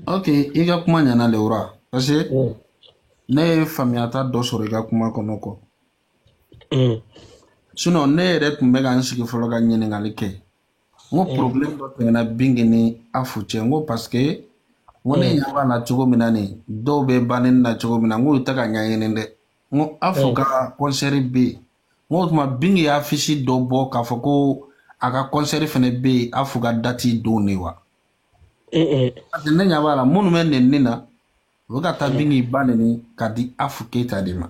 Ok, i ka kuma ɲana Lewura parce que ne ye faamuyata dɔ sɔrɔ i ka kuma kɔnɔ kɔ. Sinon ne yɛrɛ tun bɛ ka n sigi fɔlɔ ka ɲininkali kɛ. N ko problème dɔ tɛmɛna Bingi ni Afu cɛ. N ko parce que n ko ne ɲɛ b'a la cogo min na nin dɔw bɛ banni na cogo min na n ko u tɛ ka ɲɛɲini dɛ. N ko Afu ka concert bɛ yen. N ko o tuma Bingi ye affiche dɔ bɔ k'a fɔ ko a ka concert fana bɛ yen Afu ka date don de wa. Parce que ne ɲɛ b'a la minnu bɛ nɛni na o bɛ ka taa Bingi ba nɛni ka di Afu Keyita de ma.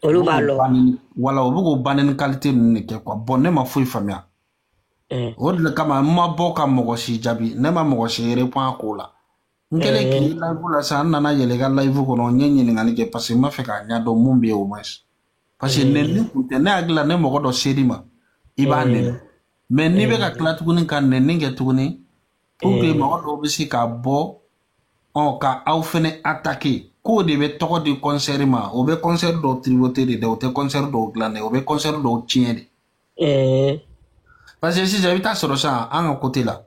Olu b'a lɔ. Wala o bɛ k'o banni qualité ninnu de kɛ quoi. Bon ne ma foyi faamuya. O de kama n ma bɔ ka mɔgɔ si jaabi ne ma mɔgɔ si répond ko la. N kɛlen k'i live la sa n nana yɛlɛ i ka live kɔnɔ n ye ɲininkali kɛ parce que n b'a fɛ k'a ɲɛdɔn mun bɛ yen au moins. Parce que nɛni kun tɛ ne hakili la ne mɔgɔ dɔ ser'i ma i b'a nɛni mais n'i bɛ ka tila tuguni ka nɛni kɛ tuguni pour que mɔgɔ dɔw bɛ se k'a bɔ ka aw fɛnɛ attaquer k'o de bɛ tɔgɔ di concert ma o bɛ concert dɔw tripoter de dɛ o tɛ concert dɔw dilan dɛ o bɛ concert dɔw tiɲɛ de. Parce que sisan i bɛ taa sɔrɔ sisan an ka côté la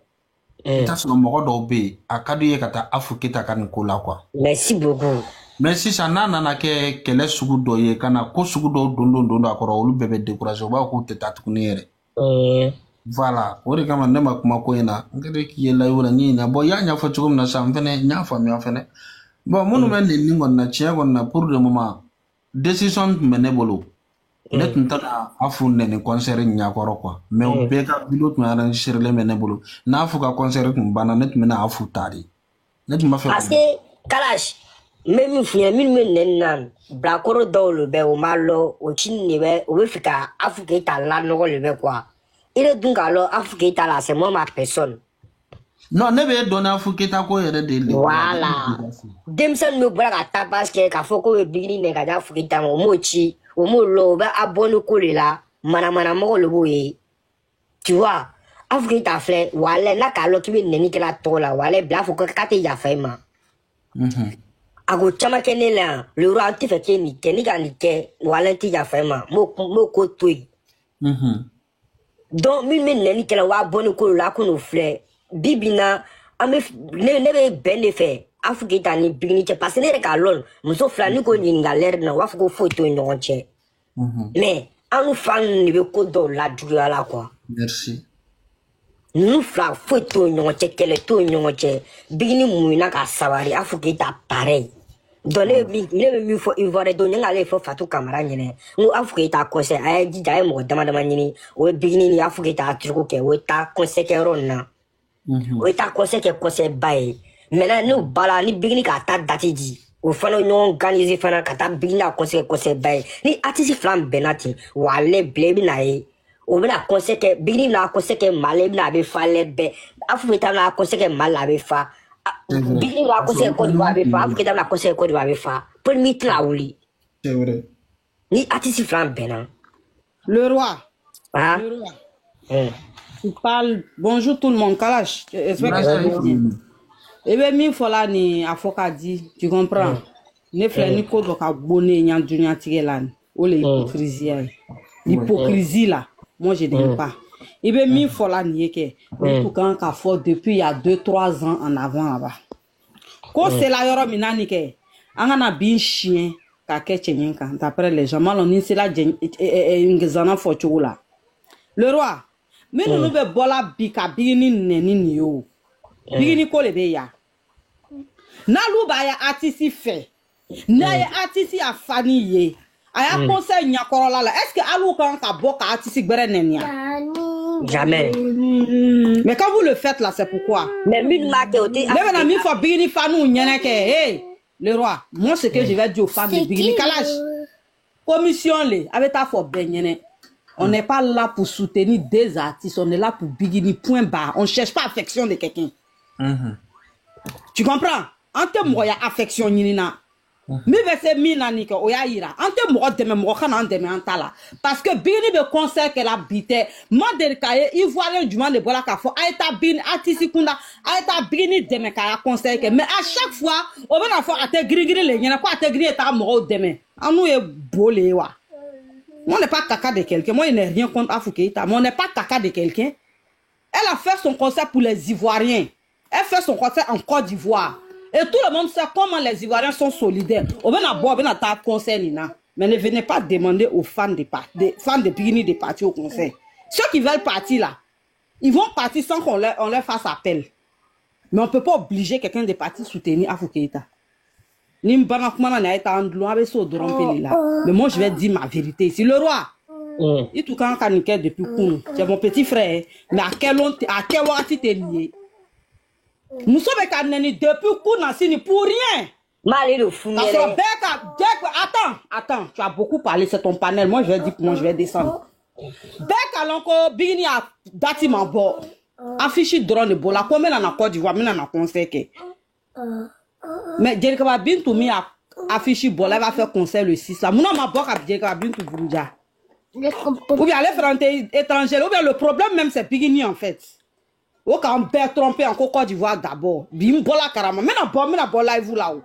i bɛ taa sɔrɔ mɔgɔ dɔw bɛ yen a ka d'u ye ka taa Afu Keyita ka nin ko la quoi. Merci beaucoup. Mais sisan n'a nana kɛ kɛlɛ sugu dɔ ye ka na ko sugu dɔw don a kɔrɔ olu bɛɛ bɛ décourager u b'a fɔ k'u tɛ taa tuguni yɛrɛ. Voilà o de kama ne ma kuma ko in na n kɛlen k'i ye live la n ye ɲininka bon i y'a ɲɛfɔ cogo min na sisan n fɛnɛ n y'a faamuya fɛnɛ. Bon minnu bɛ nɛni kɔni na tiɲɛ kɔni na pour le moment décision tun bɛ ne bolo ne tun tɛ ka Afu nɛni concert ɲɛkɔrɔ quoi mais o bɛɛ ka video tun enregistré bɛ ne bolo n'a Afu ka concert tun banna ne tun bɛna Afu ta de ne tun b'a fɛ parce que Kalash n bɛ min f'i ɲɛna minnu bɛ nɛni na bilakoro dɔw le bɛ o m'a lɔ o ci nin de bɛ o bɛ fɛ ka Afu Keyita lanɔgɔ le bɛ quoi i de dun k'a lɔ Afu Keyita la c'est moi ma personne. Non ne bɛ dɔn Afu Keyita ko yɛrɛ de le. Voilà denmisɛnnin bɛ bɔra ka tapage kɛ k'a fɔ k'o bɛ Bigini nɛ ka di Afu Keyita ma o m'o ci o m'o lɔ o bɛ abonné ko de la manamanamɔgɔ le b'o ye tu vois Afu Keyita filɛ walayi n'a k'a lɔ k'i bɛ nɛni kɛla tɔgɔ la walayi bila fɔ k'a tɛ yafa i ma. A ko caman kɛ ne la yan Lewura an tɛ fɛ k'e nin kɛ ni ka nin kɛ walayi n tɛ yafa i ma m'o ko to yen. Donc min bɛ nɛni kɛla o b'a abonné ko de la a ko n'o filɛ bi bi in na an bɛ ne bɛ bɛn de fɛ Afu Keyita ni Bigini cɛ parce que ne yɛrɛ k'a lɔn muso fila ni ko ɲininka l'heure na u b'a fɔ ko foyi t'o ni ɲɔgɔn cɛ mais an fa ninnu de bɛ ko dɔw lajuguya la quoi. Merci. Ninnu fila foyi t'o ni ɲɔgɔn cɛ kɛlɛ t'o ni ɲɔgɔn cɛ Bigini muɲuna ka sabari Afu Keyita pareil. Donc ne bɛ min fɔ Ivoire don ne k'ale fɔ Fatou Camara ɲɛna n ko Afu Keyita concert a ye jija a ye mɔgɔ dama dama ɲini o ye Bigini ni Afu Keyita truco kɛ o ye taa concert kɛ yɔrɔ nin na o ye taa concert kɛ concert ba ye maintenant n'o ba la ni Bigini k'a ta date di o fana ɲɔgɔn organiser fana ka taa Bigini ka concert kɛ concert ba ye ni artiste fila bɛnna ten walayi bila i bɛna ye o bɛna concert kɛ Bigini bɛna concert kɛ Mali la i bɛna a bɛ fa lɛ bɛɛ Afu Keyita bɛna concert kɛ Mali la a bɛ fa Bigini bɛna concert kɛ Côte d'Ivoire a bɛ fa Afu Keyita bɛna concert kɛ Côte d'Ivoire a bɛ fa Paul tɛna wuli C'est vrai. ni artiste fila bɛnna. Le roi. Ah. Le roi. Tu parles. Bonjour tout le monde. Kalash. J'espère que tu vas. Eh bien, mille fois là, ni à faut qu'a dit. Tu comprends? Ne fais ni quoi donc à bonner ni en dunia tigé là. Oh l'hypocrisie. L'hypocrisie là. Moi je n'aime pas. Eh bien, mille fois là, ni que. Pour quand qu'a fait depuis il y a 2-3 ans en avant là-bas. Quand c'est là yoro minani que. Angana bin chien. K'a kɛ cɛɲɛ kan d'après les gens malon ni sela ngezana fɔ cogo la le roi minnu bɛ bɔla bi ka Bigini nɛni nin ye o Bigini ko le bɛ yan n'alu b'a ye artiste fɛ n'a ye artiste a fani ye a y'a concert ɲɛkɔrɔla la est-ce que alu kan ka bɔ ka artiste gbɛrɛ nɛni yan jamais mais quand vous le faites là c'est pourquoi mais min b'a kɛ o tɛ ne bɛna min fɔ Bigini faniw ɲɛna kɛ hey le roi, moi ce que je vais dire aux femmes de Bigini Kalash, commission avec ta for benyene. On n'est pas là pour soutenir des artistes, on est là pour Bigini point barre. On ne cherche pas affection de quelqu'un. Tu comprends? Ante moya affection nina. Mi vese mina nika oya ira. Ante moya deme moya kana deme antala. Parce que Bigini be concert que la bite. Moi de kaye ivoirien du monde de bola ka fo aita bin artiste kunda aita Bigini deme kaya concert que mais à chaque fois on va faire ate gris le nyana ko ate gris ta moya deme. Anu e bolé wa. Moi on n'est pas caca de quelqu'un. Moi il n'est rien contre Afu Keyita, mais on n'est pas caca de quelqu'un. Elle a fait son concert pour les Ivoiriens. Elle fait son concert en Côte d'Ivoire. Et tout le monde sait comment les Ivoiriens sont solidaires. On va boire, on va ta concert, Nina. Mais ne venez pas demander aux fans de Bikini de partir au concert. Ceux qui veulent partir là, ils vont partir sans qu'on leur fasse appel. Mais on ne peut pas obliger quelqu'un de partir soutenir Afou Keïta. Mais moi, je vais dire ma vérité ici. Le roi, il tout quand on depuis Kounou. C'est mon petit frère. Mais à quel moment tu es lié? Nous sommes depuis Kounou, pour rien. Attends, tu as beaucoup parlé, c'est ton panel. Moi, je vais dire comment je vais descendre. Dès que Bigini a dati ma bo, affiché drone de bola, comme elle en a Côte d'Ivoire, mais elle en a concert. Mais Djerika Bintou mi a affiché bola, elle va faire concert le 6. Là, mon nom m'a bo à Djerika Bintou Bourouja. Ou bien les Français étrangers, ou bien le problème même c'est Bigini en fait. Ou quand on peut tromper encore Côte d'Ivoire d'abord. Bim bola carrément, mais na bola vous là-haut.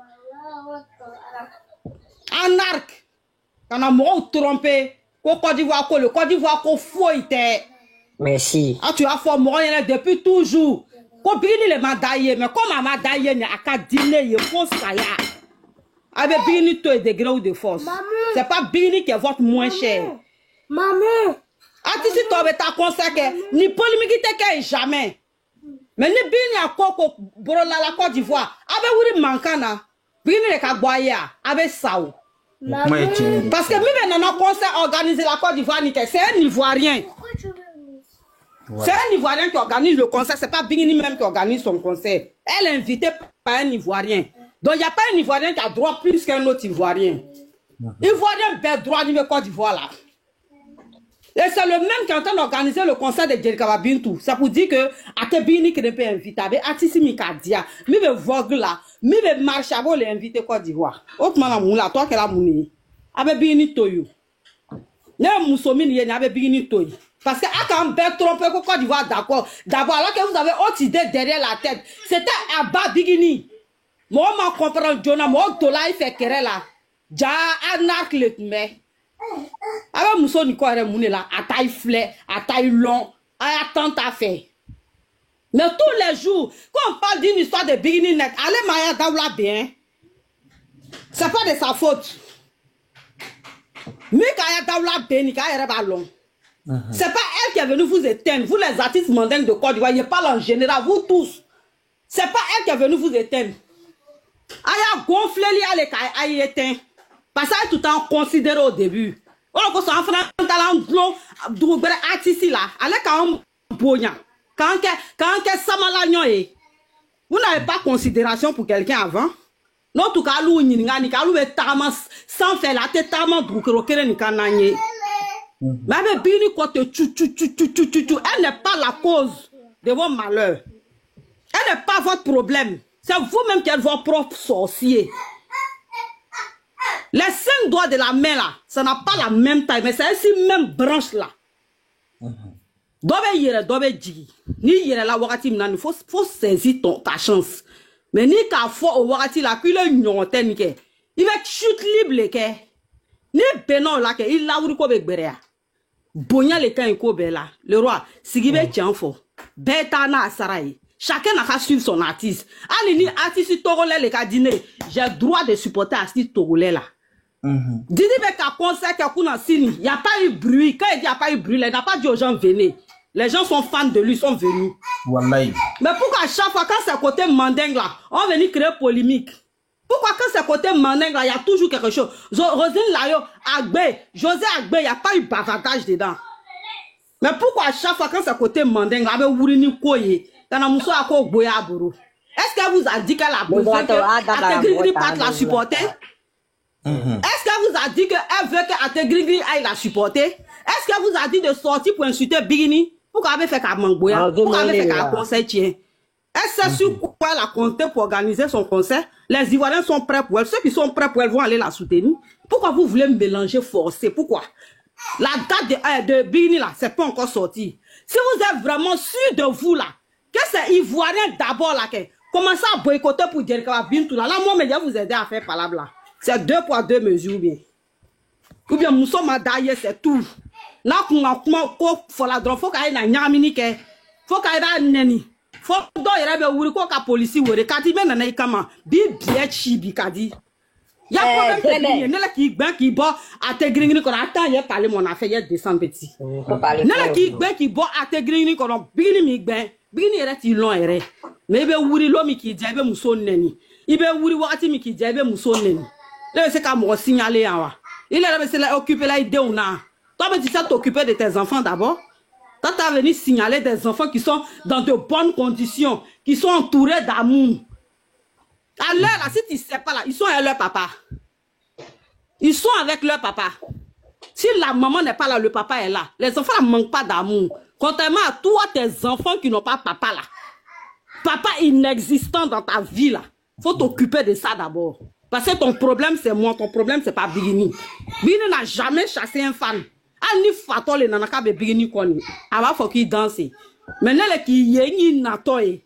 En arc, quand on a trompé. Au Côte d'Ivoire, le Côte d'Ivoire, qu'on fouille. Merci. Ah, tu as fait mourir depuis toujours. Quand Bigini les madaillés, mais comme ma madaillé, il y a qu'à dîner, il faut ça. Avec Bigini, tu es de gré ou de force. C'est pas Bigini qui est votre moins cher. Maman. Ah, si tu as ta consacré, ni polémique t'es jamais. Mais ni Bigini à Coco, la Côte d'Ivoire, avec Wuri Mankana, Bigini les Kaboya, avec Sao. Parce que même dans notre concert organisé la Côte d'Ivoire, c'est un Ivoirien. C'est un Ivoirien qui organise le concert, c'est pas Bigini même qui organise son concert. Elle est invitée par un Ivoirien. Donc il n'y a pas un Ivoirien qui a droit plus qu'un autre Ivoirien. Ivoirien a droit de Côte d'Ivoire là. Et c'est le même qui est en train d'organiser le concert de Djerika Bintou. C'est pour dire que Bigini qui ne peut inviter, Atisi Mikadia, mi be vogue là, mi be marche avant les invités Côte d'Ivoire. Autrement la moula, toi qui la mouni, avec Bigini Toyo. Ne moussomi ni avec Bigini Toyo. Parce que quand on peut tromper Côte d'Ivoire d'accord. D'abord alors que vous avez autre idée derrière la tête, c'était à bas Bigini. Moi je comprends Jonah, moi Dola il fait querelle là. Ja anak le mais. Avec Mousso Nico et Moune là, à taille flé, à taille long, à tant à faire. Mais tous les jours, quand on parle d'une histoire de Bigini Net, allez Maya Daoula bien. C'est pas de sa faute. Mais Kaya Daoula bien, Kaya Ballon. C'est pas elle qui est venue vous éteindre. Vous les artistes mondains de Côte d'Ivoire, je parle en général, vous tous. C'est pas elle qui est venue vous éteindre. Aya gonflé les Kaya éteint. Parce que tout le temps considéré au début. On a un frère talent artiste là. Allez quand on bonya. Quand Samalagnon est. Vous n'avez pas considération pour quelqu'un avant. Non, tout cas, nous n'y sans faire la tête tellement broukroquer ni cananier. Mais avec Bini côté elle n'est pas la cause de vos malheurs. Elle n'est pas votre problème. C'est vous-même qui êtes votre propre sorcier. Les 5 doigts de la main là, ça n'a pas la même taille, mais c'est ainsi même branche là. Dobe yere, dobe djigi. Ni yere la wakati mnani, faut saisir ta chance. Mais ni ka fo au wakati la, qu'il est nyonten ke. Il va chute libre ke. Ni benon la ke, il la wuri ko be gberea. Bonya le kan ko be la. Le roi, sigibe tianfo. Beta na asaraye. Chacun n'a qu'à suivre son artiste. Allez, ni artiste togolais le ka dîner. J'ai droit de supporter artiste togolais là. Didi Beka concert il n'y a pas eu bruit. Quand il n'y a pas eu bruit, il n'a pas dit aux gens venez. Les gens sont fans de lui, sont venus. Wallahi. Mais pourquoi à chaque fois quand c'est côté mandingue là, on vient créer polémique? Pourquoi quand c'est côté mandingue là, il y a toujours quelque chose? Rosine Layo, Agbe, José Agbe, il n'y a pas eu bavardage dedans. Mais pourquoi à chaque fois quand c'est côté mandingue là, avec Wourini Koye, quand on a moussou à quoi Boya Bourou? Est-ce qu'elle vous a dit qu'elle a besoin que Pat la supporter? Est-ce qu'elle vous a dit qu'elle veut que Ategrigri aille la supporter? Est-ce qu'elle vous a dit de sortir pour insulter Bigini? Pourquoi elle avait fait qu'à Mangboya? Pourquoi elle avait fait qu'à concert tien? Elle sait sur quoi elle a compté pour organiser son concert? Les Ivoiriens sont prêts pour elle. Ceux qui sont prêts pour elle vont aller la soutenir. Pourquoi vous voulez mélanger forcé? Pourquoi? La date de Bigini là, c'est pas encore sorti. Si vous êtes vraiment sûr de vous là, que c'est Ivoirien d'abord là, commencez à boycotter pour dire que Bintou là. Là, moi, je vais vous aider à faire palabre là. C'est 2 poids 2 mesures bien. Ou bien nous sommes d'ailleurs c'est tout. Là qu'on a faut la drone faut qu'il y ait nyamini ke. Faut qu'il y ait neni. fo do yere be wuri ko ka police wore ka di me nana ikama bi bie chi bi ka di ya problème ne la ki gba ki bo ategringini ko ata ye parler mon affaire ye descend petit ne la ki gba ki bo ategringini ko bigini mi gba bigini yere ti lon yere me be wuri lo mi ki je be muso neni ibe wuri wakati mi ki je be muso neni le se ka mo signaler en wa il est se occuper la idée ou na toi tu sais t'occuper de tes enfants d'abord. Quand tu as venu signaler des enfants qui sont dans de bonnes conditions, qui sont entourés d'amour. À l'heure, là, si tu ne sais pas, là, ils sont avec leur papa. Ils sont avec leur papa. Si la maman n'est pas là, le papa est là. Les enfants ne manquent pas d'amour. Contrairement à toi, tes enfants qui n'ont pas papa là. Papa inexistant dans ta vie là. Il faut t'occuper de ça d'abord. Parce que ton problème, c'est moi. Ton problème, c'est pas Bigini. Bigini n'a jamais chassé un fan. Ani fato le nanaka be bigini koni aba fo ki danser mais nele ki yengi nato e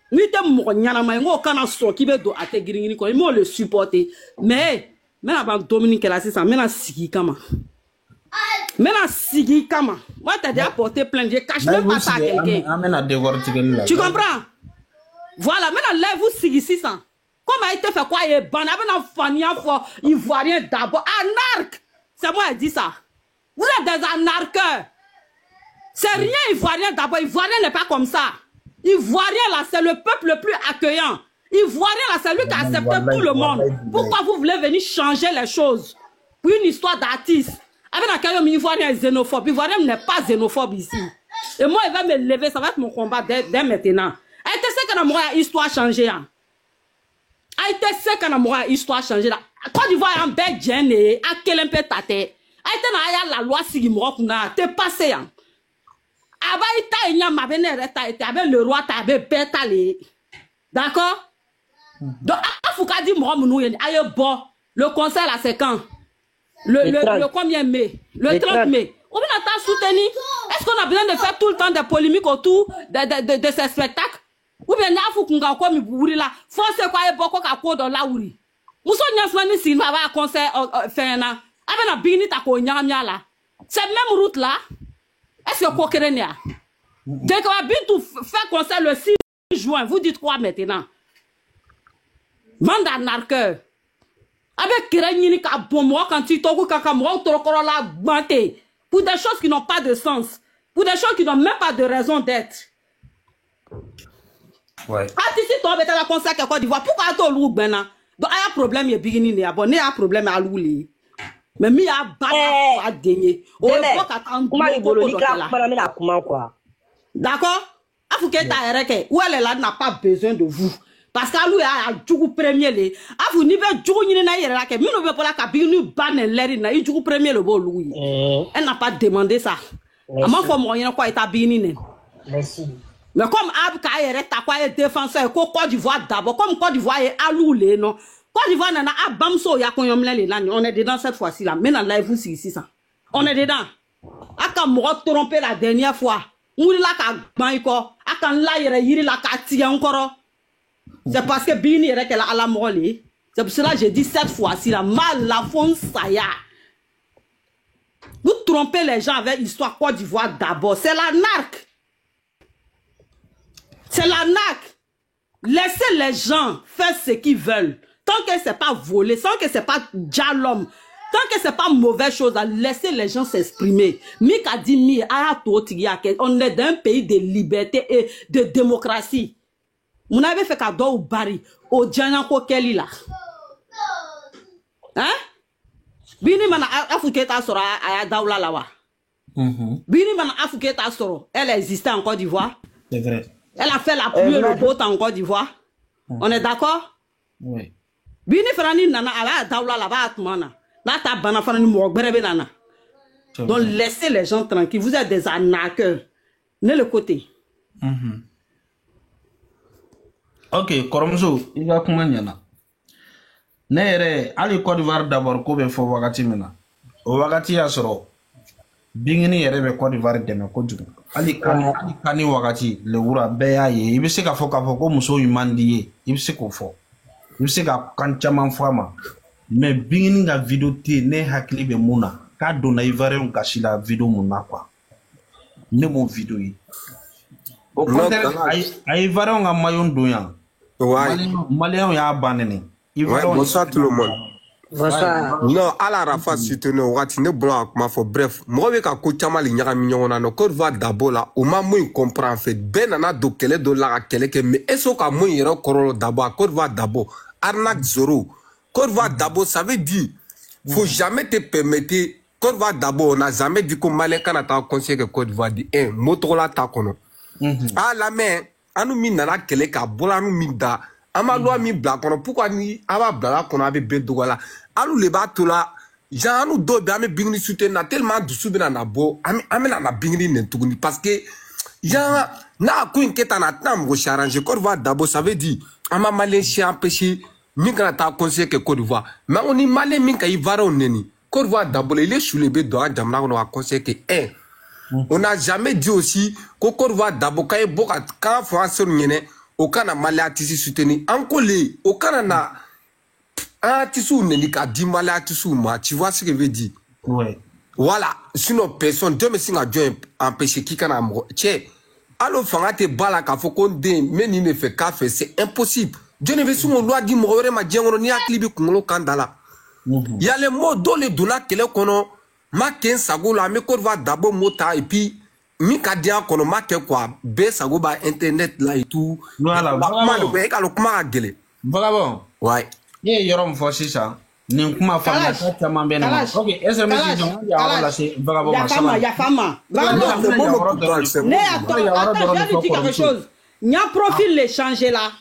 ni te mo nyana ma ngo kana so ki be do ate giringini ko mo le supporter mais na ba Dominique là c'est ça mena sigi kama moi t'as déjà porté plainte je cache même pas ça à quelqu'un tu comprends voilà maintenant là vous sigi 600 comment il te fait quoi et ban abena fania fo ivoirien d'abord anarque c'est moi qui dit ça. Vous êtes des anarcheurs. C'est rien ivoirien d'abord. Ivoirien n'est pas comme ça. Ivoirien là, c'est le peuple le plus accueillant. Ivoirien là, c'est lui qui accepte tout le monde. Pourquoi vous voulez venir changer les choses? Pour une histoire d'artiste. Avec laquelle Ivoirien est xénophobe. Ivoirien n'est pas xénophobe ici. Et moi, il va me lever. Ça va être mon combat dès maintenant. Elle te sait que la histoire a changé. Elle te sait que la histoire a changé. Quand tu vois un bel gêné, à quel un peu ta tête. La loi sigi mo kuna te passé yan aba ita enya mabene reta ete avec le roi ta be betale d'accord donc afuka di mo munu yen aye bo le conseil là c'est quand le combien mai le 30 mai on va t'en soutenir. Est-ce qu'on a besoin de faire tout le temps des polémiques autour de ces spectacles ou bien afukunga ko mi buri là force quoi e boko ka ko do la wuri muso nyafani si va conseil fena. Cette même route là, est-ce que Kokerenia? Dès qu'on a bien tout fait concert le 6 juin, vous dites quoi maintenant? Bande d'arnaqueurs. Avec Kerenini ka bombo quand tu toku kakamro torokorola bante pour des choses qui n'ont pas de sens, pour des choses qui n'ont même pas de raison d'être. Ouais. Ah, tu sais, toi, la concert à Côte d'Ivoire, pourquoi tu as l'ouvre maintenant? Donc, il y a un problème, il y a beginning, il y a un problème à l'ouli. Mais mi a pas gagné. D'accord? Où elle est là n'a pas besoin de vous. Parce qu'elle a du premier les. A vous niveau du ni na yere la ke mi no be pola ka bi ni ban leri na du premier le bo louis. Elle n'a pas demandé ça. Ama faut moyen quoi eta bi ni ne. Merci. Mais comme Ab ka yere ta quoi défenseur ko Côte d'Ivoire d'abord comme Côte d'Ivoire est aloulé non. Côte d'Ivoire nana abamso ya kon yomle le lani on est dedans cette fois-ci là maintenant live vous ici ça. On est dedans. Aka mo tromper la dernière fois. Mouri la ka gban ko aka la yere yiri la ka ti encore. C'est parce que Bini est qu'elle a la molle. C'est pour cela que j'ai dit cette fois-ci, la mal la fond ça y a. Vous trompez les gens avec l'histoire Côte d'Ivoire d'abord. C'est la narc. C'est la narc. Laissez les gens faire ce qu'ils veulent. Tant que c'est pas volé, tant que c'est pas dialom, tant que c'est pas mauvaise chose, laissez les gens s'exprimer. Mika dit on est dans un pays de liberté et de démocratie. Vous avez fait cadeau au Bari, au Djanako Kelly là. Hein? Bini mana Afuketa soro aya daula lawa. Bini mana Afuketa soro, elle existait en Côte d'Ivoire. C'est vrai. Elle a fait la pluie et le beau temps en Côte d'Ivoire. On est d'accord? Oui. Bini Frani nana aya daula lawa atmana. Là ta bana Frani mo berebe nana. Donc laissez les gens tranquilles. Vous êtes des arnaqueurs. Ne le côté. Ok, Koromzo, il va comment yana. Nere, ali Côte d'Ivoire d'abord, ko be fo wakati mena. O wakati ya soro. Bingini yere be Côte d'Ivoire deme ko jugu. Ali kani wakati le wura be ya ye. Ibe se ka fo ko muso yumandi ye. Ibe se ko fo. Ibe se ka kan chaman fama. Mais bingini ga video te ne hakili be muna. Ka dona Ivoire on kasila video muna kwa. Ne mo video yi. Au contraire, à Ivoirien, on a maillon douillant. Malien, il y a abandonné. Bonsoir tout le monde. Bonsoir. Non, à la rafa, si tu ne blanc, bref, moi, avec un coup de chamal, il y a un million, on a encore va d'abord là, au moment où il comprend, en fait, ben, on a quel dollar à quel mais est-ce qu'à moi, il y a encore d'abord, encore va d'abord, arnaque zéro, encore va d'abord, ça veut dire, faut jamais te permettre, encore va d'abord, on n'a jamais dit que Malien, quand on a conseillé que Côte va dire, moto là, ta kono. Ah, la main, à nous, minana, quel ka, bola, nous, minda, ama loi mi bla kono pourquoi ni aba bla kono abe bedogala alu le ba to la ja anu do be ame bingni soutenir tellement dusu be na bo ame na bingni ne tuguni parce que ja na ko inketa na tam go changer Côte d'Ivoire d'abord ça veut dire ama Malaisie empêcher mi kana ta conseiller que Côte d'Ivoire mais on ni malais mi ka Ivoire on neni Côte d'Ivoire d'abord il est sous le be do jamna ko na conseiller que on n'a jamais dit aussi que Côte d'Ivoire d'abord quand boka quand français nyene au kana malais tisi soutenir encore les au kana na tissu n'est qu'à 10 malais tissu ma tu vois ce que je veux dire ouais voilà sinon personne Dieu me signe à Dieu empêcher qui kana mo tché alors fanga te bala ka faut qu'on dé mais ni ne fait qu'à faire c'est impossible Dieu ne veut sur mon loi dit mo ma djengo ni aklibi kungolo kandala il y a les mots dans les dollars que le kono ma ken sago la me Côte d'Ivoire d'abord mota et puis mi ka dia kono ma ke quoi be sago ba internet là et tout voilà mal be ka lo kuma gele vagabond ouais ye yorom fo sisa ni kuma fa na ta ma be na OK SMS jong ya wala c'est vagabond ya fama ne attends je vais dire quelque chose nya profil les changer là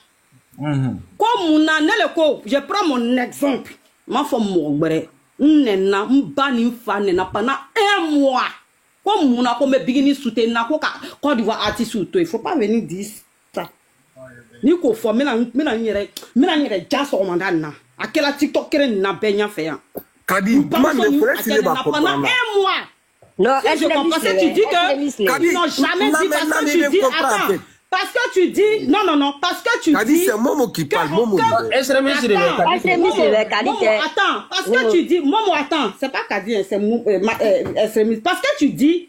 comme on a le ko je prends mon exemple ma femme mo gbere nena mbani fa nena pendant 1 mois comme on a comme bigini soutenir ko Côte d'Ivoire artiste ou il faut pas venir dire ça ni ko fo mina nyere jaso o mandana akela TikTok kere na benya fe ya kadi man le frère c'est pas pendant 1 mois Non, je comprends que tu dis que ils n'ont jamais dit parce que tu dis attends parce que tu dis non parce que tu dis c'est Momo qui parle Momo attends parce que tu dis Momo attends c'est pas Kadi c'est parce que tu dis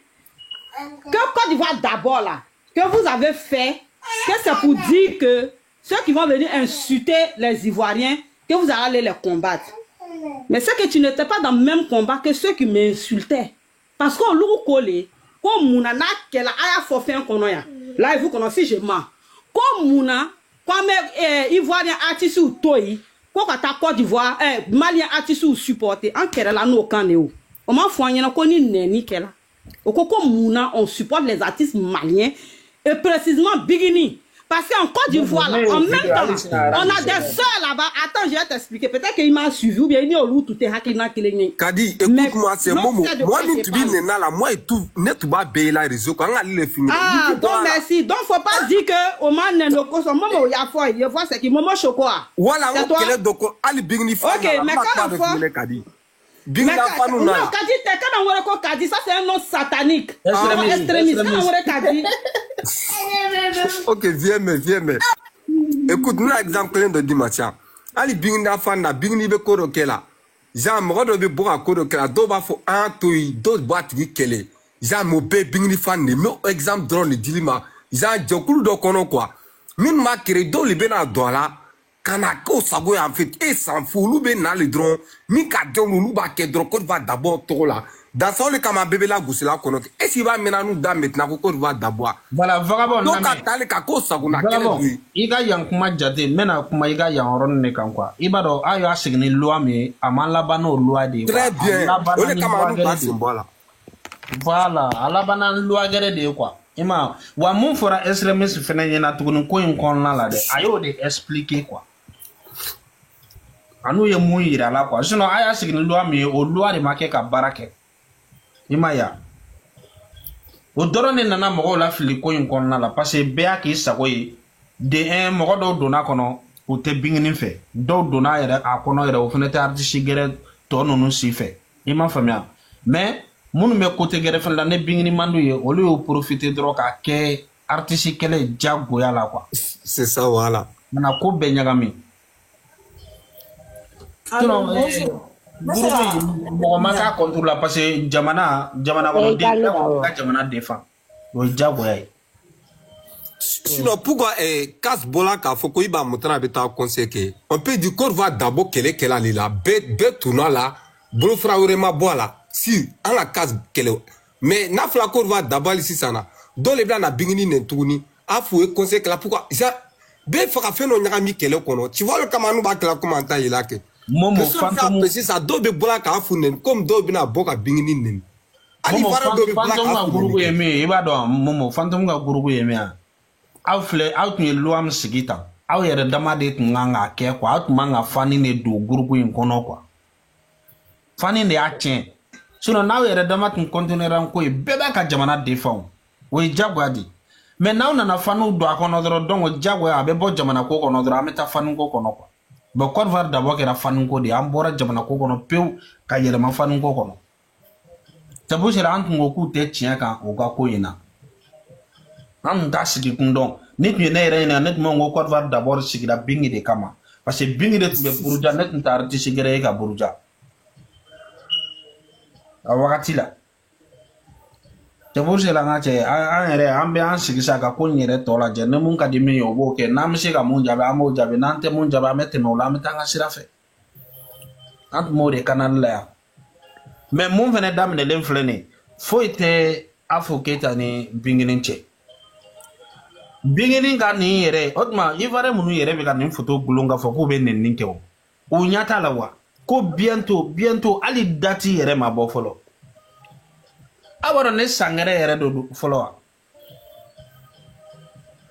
que Côte d'Ivoire d'abord là que vous avez fait que c'est pour dire que ceux qui vont venir insulter les Ivoiriens que vous allez les combattre mais c'est que tu n'étais pas dans le même combat que ceux qui m'insultaient parce qu'on l'ouvre collé comme Mounana qu'elle a forfait un konoya là il faut qu'on si je mens comme Mouna comme Ivoirien artiste ou toi quoi ta Côte d'Ivoire Malien artiste ou supporter en qu'elle là nous quand néo on m'a fourni na koni neni qu'elle au comme Mouna on supporte les artistes maliens et précisément Bigini parce qu'en Côte d'Ivoire en même temps on a des sœurs là-bas attends je vais t'expliquer peut-être qu'il m'a suivi ou bien il est au loup tout est hakina kileni Kadi écoute-moi c'est Momo moi ni tu dis nena là moi et tout net ba be la réseau quand on les finir donc merci donc faut pas dire que au man no ko so Momo ya fois il voit c'est qui Momo chocolat voilà on quel donc ali Bigini fa OK mais quand fois Kadi Bigini fa nous là Kadi t'es quand on voit ko Kadi ça c'est un nom satanique extrémiste quand on voit Kadi OK viens mais écoute nous exemple de dimanche ali Bigini fa na Bigini be ko rokela ja mo do be bo ko rokela do ba fo an to do ba ti kele ja mo be Bigini fa ne me exemple drone dilima ja jokulu do kono quoi min ma kire do li be na do la kana ko sago en fait et sans fou lu be na le drone mi ka do lu ba ke drone Côte va d'abord to la dans ça le kama bébé la gousela kono et si va maintenant nous dans maintenant Côte va d'abord voilà vagabond donc atale ka ko sago na kele iga yang kuma jate mena kuma iga yang oron ne kan quoi ibado ayo asigni loi mais amala bano loi de très bien on le kama nous pas symbole voilà alabana loi gere de quoi ima wa mon fora extrémiste fenanye na tukunu ko in kon la de ayo de expliquer quoi anu ye mu yira la quoi sinon aya signi loi mais o loi de make ka barake ima ya o dorone nana mogo la fili ko in kon la parce que be aki sago yi de un mogo do dona kono o te bingini fe do dona yere akono yere o fenete artiste gere to nonu si fe ima famia mais munu me côté gere fen la ne bingini mandu ye o lui profiter dro ka ke artiste kele jago ya la quoi c'est ça voilà na ko be nyagami alors bon maka contrôle la parce que jamana ko de ka jamana défend o jago ya Sinon, pourquoi casse bola k'a fɔ ko i b'a mutana bɛ taa conseil kɛ? On peut dire qu'on va d'abord kɛlɛ kɛla le la, bɛɛ tourna la, bolofara wɛrɛ ma bɔ a la. Si an ka casse kɛlɛ, mais n'a fɔra qu'on va d'abord sisan na, dɔw le bɛna na bingini nɛ tuguni, a f'u ye conseil kɛla pourquoi? Bɛɛ fɛ ka fɛn dɔ ɲagami kɛlɛ kɔnɔ. Tu vois le kama n'u b'a kɛla comment an t'a yela kɛ. Momo fantôme sisan dɔw bɛ bɔla k'a f'u nɛni comme dɔw bɛna bɔ ka bingini nɛni. Momo fantôme ka groupe ye min ye, i b'a dɔn Momo fantôme ka groupe ye min ye. Aw filɛ aw tun ye loi min sigi tan aw yɛrɛ dama de tun kan k'a kɛ quoi aw tun man ka fani de don groupe in kɔnɔ quoi fani de y'a tiɲɛ sinon n'aw yɛrɛ dama tun continuera ko ye bɛɛ b'a ka jamana défend o ye jagoya di mais n'aw nana faniw don a kɔnɔ dɔrɔn donc jagoya a bɛ bɔ jamana ko kɔnɔ dɔrɔn an bɛ taa fani ko kɔnɔ quoi bon Côte d'Ivoire d'abord kɛra fani ko de an bɔra jamana ko kɔnɔ pewu ka yɛlɛma fani ko kɔnɔ c'est pour cela an tun ko k'u tɛ tiɲɛ kan o ka ko in na an t'a sigi kun dɔn ni tun ye ne yɛrɛ ɲininka ne tun b'a fɔ ko Côte d'Ivoire d'abord sigira bingi de kama parce que bingi de tun bɛ Buruja ne tun tɛ artiste gɛrɛ ye ka Buruja a wagati la c'est pour cela n ka cɛ an yɛrɛ an bɛ an sigi sa ka ko in yɛrɛ tɔ lajɛ ni mun ka di min ye o b'o kɛ n'an bɛ se ka mun jaabi an b'o jaabi n'an tɛ mun jaabi an bɛ tɛmɛ o la an bɛ taa an ka sira fɛ an tun b'o de kanali la yan mais mun fana daminɛlen filɛ nin ye foyi tɛ Afo Keita ni Bingini cɛ. Bingini ka nin yɛrɛ o tuma Ivoire minnu yɛrɛ bɛ ka nin photo gulon k'a fɔ k'u bɛ nɛni kɛ o ɲɛ t'a la wa ko bientôt hali date yɛrɛ ma bɔ fɔlɔ a b'a dɔn ne san wɛrɛ yɛrɛ don fɔlɔ wa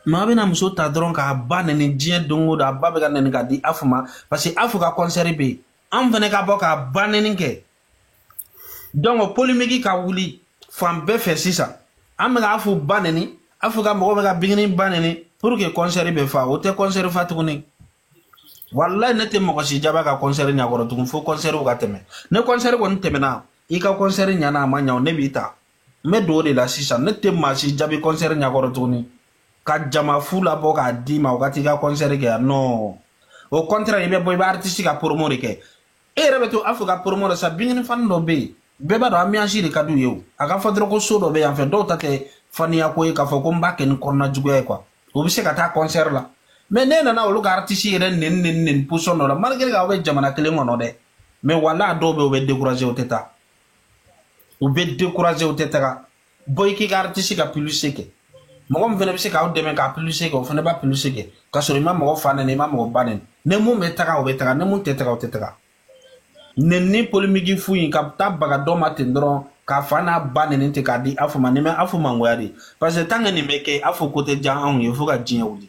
maa bɛna muso ta dɔrɔn k'a ba nɛni diɲɛ don o don a ba bɛ ka nɛni k'a di Afo ma parce que Afo ka concert bɛ yen an fana ka bɔ k'a ba nɛni kɛ donc polémique ka wuli fan bɛɛ fɛ sisan an bɛ ka Afo ba nɛni Afo ka mɔgɔ bɛ ka Bingini ba nɛni pour que concert bɛ fa o tɛ concert fa tuguni wallahi ne tɛ mɔgɔ si jaba ka concert ɲɛkɔrɔ tugun fo concert ka tɛmɛ ne concert kɔni tɛmɛna i ka concert ɲɛna a ma ɲɛ ne b'i ta n bɛ don o de la sisan ne tɛ maa si jaabi concert ɲɛkɔrɔ tuguni ka jama fu labɔ k'a d'i ma o ka t'i ka concert kɛ yan non au contraire i bɛ bɔ i bɛ artiste ka promo de kɛ e yɛrɛ bɛ to Afo ka promo la sa Bingini fan dɔ bɛ yen bɛɛ b'a dɔn ambiance de ka d'u ye o a ka fɔ dɔrɔn ko so dɔ bɛ yan fɛ dɔw ta tɛ faniya ko ye k'a fɔ ko n b'a kɛ ni kɔnɔna juguya ye quoi o bɛ se ka taa concert la mais ne nana olu ka artiste yɛrɛ nɛni position dɔ la malgré que aw bɛ jamana kelen kɔnɔ dɛ mais wala dɔw bɛ u bɛ décourager u tɛ taa u bɛ décourager u tɛ taga bɔ i k'i ka artiste ka publicité kɛ mɔgɔ min fana bɛ se k'aw dɛmɛ ka publicité kɛ o fana b'a publicité kɛ k'a sɔrɔ i ma mɔgɔ fa nɛni i ma mɔgɔ ba nɛni ni mun bɛ taga o bɛ taga ni mun tɛ taga o tɛ taga nɛni polémique fu in ka taa baga dɔ ma ten dɔrɔn k'a fa n'a ba nɛni ten k'a di Afo ma nin bɛ Afo mangoya de parce que tant que nin bɛ kɛ Afo ko tɛ diya anw ye fo ka diɲɛ wuli.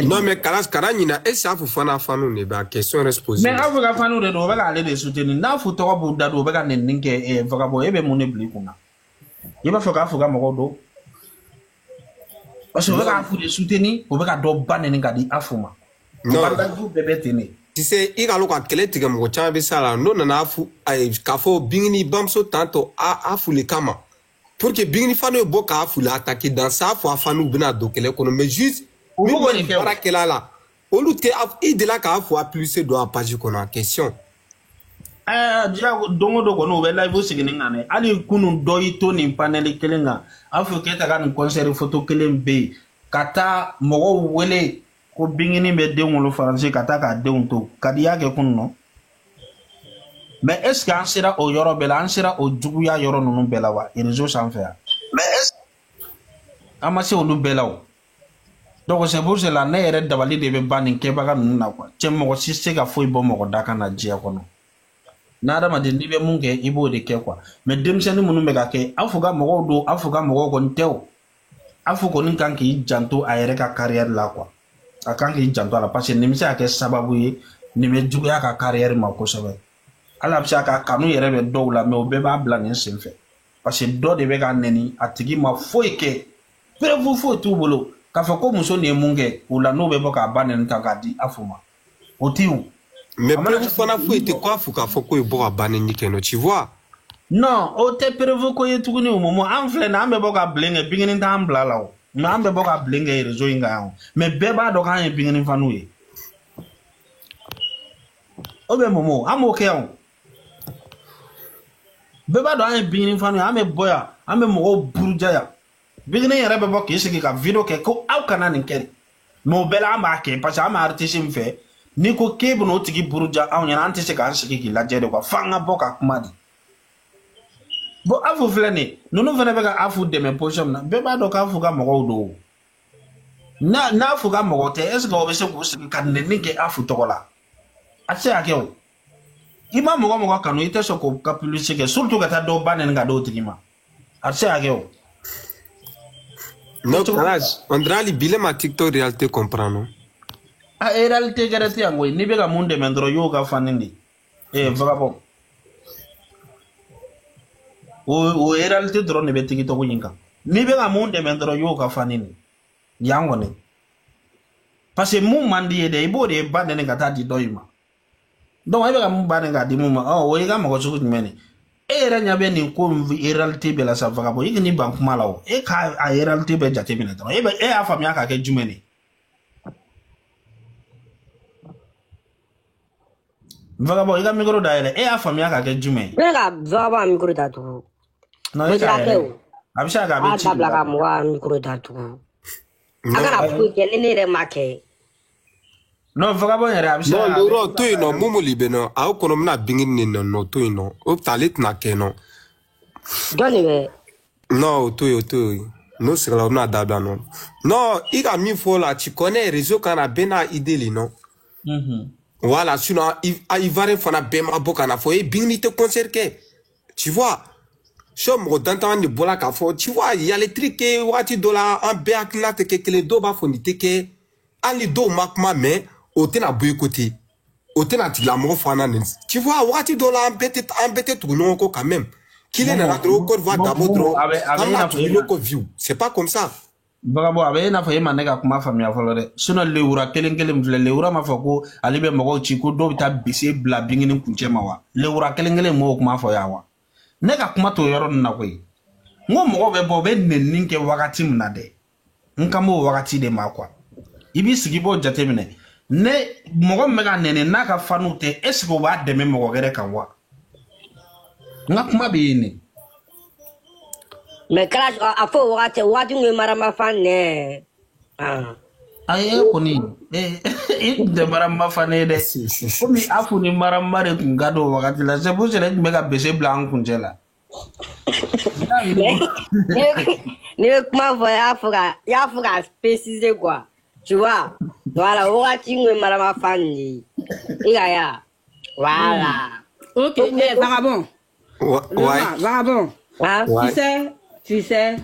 Non mais kana ɲina est-ce que Afo fana fanu de b'a question reste posée mais Afo ka fanu de don o bɛ k'ale de soutenir n'a Afo tɔgɔ b'u da don o bɛ ka nɛni kɛ vagabond e bɛ mun de bila i kunna i b'a fɔ k'Afo ka mɔgɔw don parce que o bɛ ka Afo de soutenir o bɛ ka dɔ ba nɛni k'a di Afo ma bandaju bɛɛ bɛ ten de. Tu sais i ka lo ka kɛlɛ tigɛ mɔgɔ caman bɛ s'a la n'o nana Afo k'a fɔ Bingini bamuso tantɔ Afo le kama pour que Bingini fanu ye bɔ ka Afo le attaquer dans sa fɔ a fanu bɛna don kɛlɛ kɔnɔ mais juste min bɛ baara kɛla la olu tɛ i delila k'a Afo appuyer don a page kɔnɔ en question. Diya don o don kɔni u bɛ live siginin kan dɛ hali kunun dɔ y'i to nin panel kelen kan Afo Keita ka nin concert photo kelen bɛ yen ka taa mɔgɔw wele ko Bingini bɛ den wolo Faransi ka taa k'a denw to ka di y'a kɛ kunun nɔ mais est ce que an sera o yɔrɔ bɛɛ la an sera o juguya yɔrɔ ninnu bɛɛ la wa réseau sanfɛ yan mais est ce an ma se olu bɛɛ la o donc c'est pour cela ne yɛrɛ dabali de bɛ ban nin kɛbaga ninnu na quoi cɛ mɔgɔ si se ka foyi bɔ mɔgɔ da kan na diɲɛ kɔnɔ n'adamaden n'i bɛ mun kɛ i b'o de kɛ quoi mais denmisɛnnin minnu bɛ ka kɛ Afo ka mɔgɔw don Afo ka mɔgɔw kɔni tɛ o Afo kɔni kan k'i janto a yɛrɛ ka carrière la quoi a kan k'i janto a la parce que nin bɛ se ka kɛ sababu ye nin bɛ juguya a ka carrière ma kosɛbɛ hali a bɛ se ka kanu yɛrɛ bɛ dɔw la mais o bɛɛ b'a bila nin sen fɛ parce que dɔ de bɛ ka nɛni a tigi ma foyi kɛ preuve foyi t'u bolo k'a fɔ ko muso nin ye mun kɛ o la n'o bɛ bɔ k'a ba nɛni ta k'a di Afo ma o tɛ o. mais preuve fana foyi tɛ ko Afo k'a fɔ ko ye bɔ ka ba nɛni kɛ nɔ tu vois. non o tɛ preuve ko ye tuguni o moment an filɛ nin an bɛ bɔ ka bilen kɛ Bingini t'an bila la o mais an bɛ bɔ ka bilen kɛ réseau in kan yan mais bɛɛ b'a dɔn k'an ye Bingini fanu ye o bɛ momo an b'o kɛ yan bɛɛ b'a dɔn an ye Bingini fanu ye an bɛ bɔ yan an bɛ mɔgɔw buruja yan Bigini yɛrɛ bɛ bɔ k'i sigi ka video kɛ ko aw kana nin kɛ mais o bɛɛ la an b'a kɛ parce que an bɛ artiste min fɛ n'i ko k'e bɛna o tigi buruja anw ɲɛna an tɛ se k'an sigi k'i lajɛ de quoi f'an ka bɔ ka kuma de bon Afu filɛ nin ninnu fana bɛ ka Afu dɛmɛ position min na bɛɛ b'a dɔn k'Afu ka mɔgɔw don n'a Afu ka mɔgɔ tɛ est ce que o bɛ se k'u sigi ka nɛni kɛ Afu tɔgɔ la a tɛ se ka kɛ o i ma mɔgɔ kanu i tɛ sɔn k'o ka publicité kɛ surtout ka taa dɔw ba nɛni ka d'o tigi ma a tɛ se ka kɛ o. Non, on dirait que Bilé ma TikTok réalité comprend, non? Ah, réalité garantie en oui. Ni bega monde mendro yoga fanindi. Vagabond. O réalité drone ne beti to yinka. Ni bega monde mendro yoga fanindi. Yangone. Parce que mon mandi de ibo de bande ne gata di doima. Donc ay bega mon bande ga di muma. Oh, o yiga mo ko meni. Era nyabe ni ko réalité be la sa vagabond. Yigi ni bank malao. E ka a réalité be jate bi na don. E a famia ka ke jumeni. Vagabond, il a micro d'ailleurs. Et a famille a quelque chose. Mais la vagabond micro d'atour. Non, il a quelque. Abisha a quelque chose. Ah, tabla moi micro d'atour. Aga na pu kele ne remarqué. Non, vagabond il a Abisha. Non, Laurent, toi non, mumu libeno. A ko na bingin ni non, toi non. O talit na ke non. Doni be. Non, toi. Non, c'est là na dada non. Non, il a mis fo là, tu connais réseau kana bena idée li non. Voilà, sinon, il va faire bema bokana fo et bingni te concert ke. Tu vois? Chom d'entendre de bola ka fo, tu vois, il y a les trucs que wati dola en beak na te ke les do ba fo ni te ke ali do makma mais o te na boy côté. O te na ti la mo fana ni. Tu vois, wati dola embêté tout non ko quand même. Qu'il est dans la drogue ko va d'abord drogue. C'est pas comme ça. Vagabond abe na fa yema nega kuma famia folo de sino lewura kelen vle lewura ma fa ko ali be mogo ci ko do ta bise bla bingini kunche ma wa lewura kelen mo kuma fa ya wa nega kuma to yoro na ko yi ngo mogo be bo be nennin ke wakati mna de nka mo wakati de ma kwa ibi sigi bo jate mine ne mogo mega nene na ka fanu te est-ce que ba de me mogo gere kan wa nga kuma be ni. Mais clash a fo wati ngi marama fanne. Aye koni de marama fanne de. Komi Afu ni marama re kungado wakati la c'est pour cela que mega bese blanc kunjela. Ne kuma voya ya fuga préciser quoi. Tu vois? Voilà, wati ngi marama fanne. Ya. Voilà. OK, vagabond. Ouais. Vagabond. Tu sais,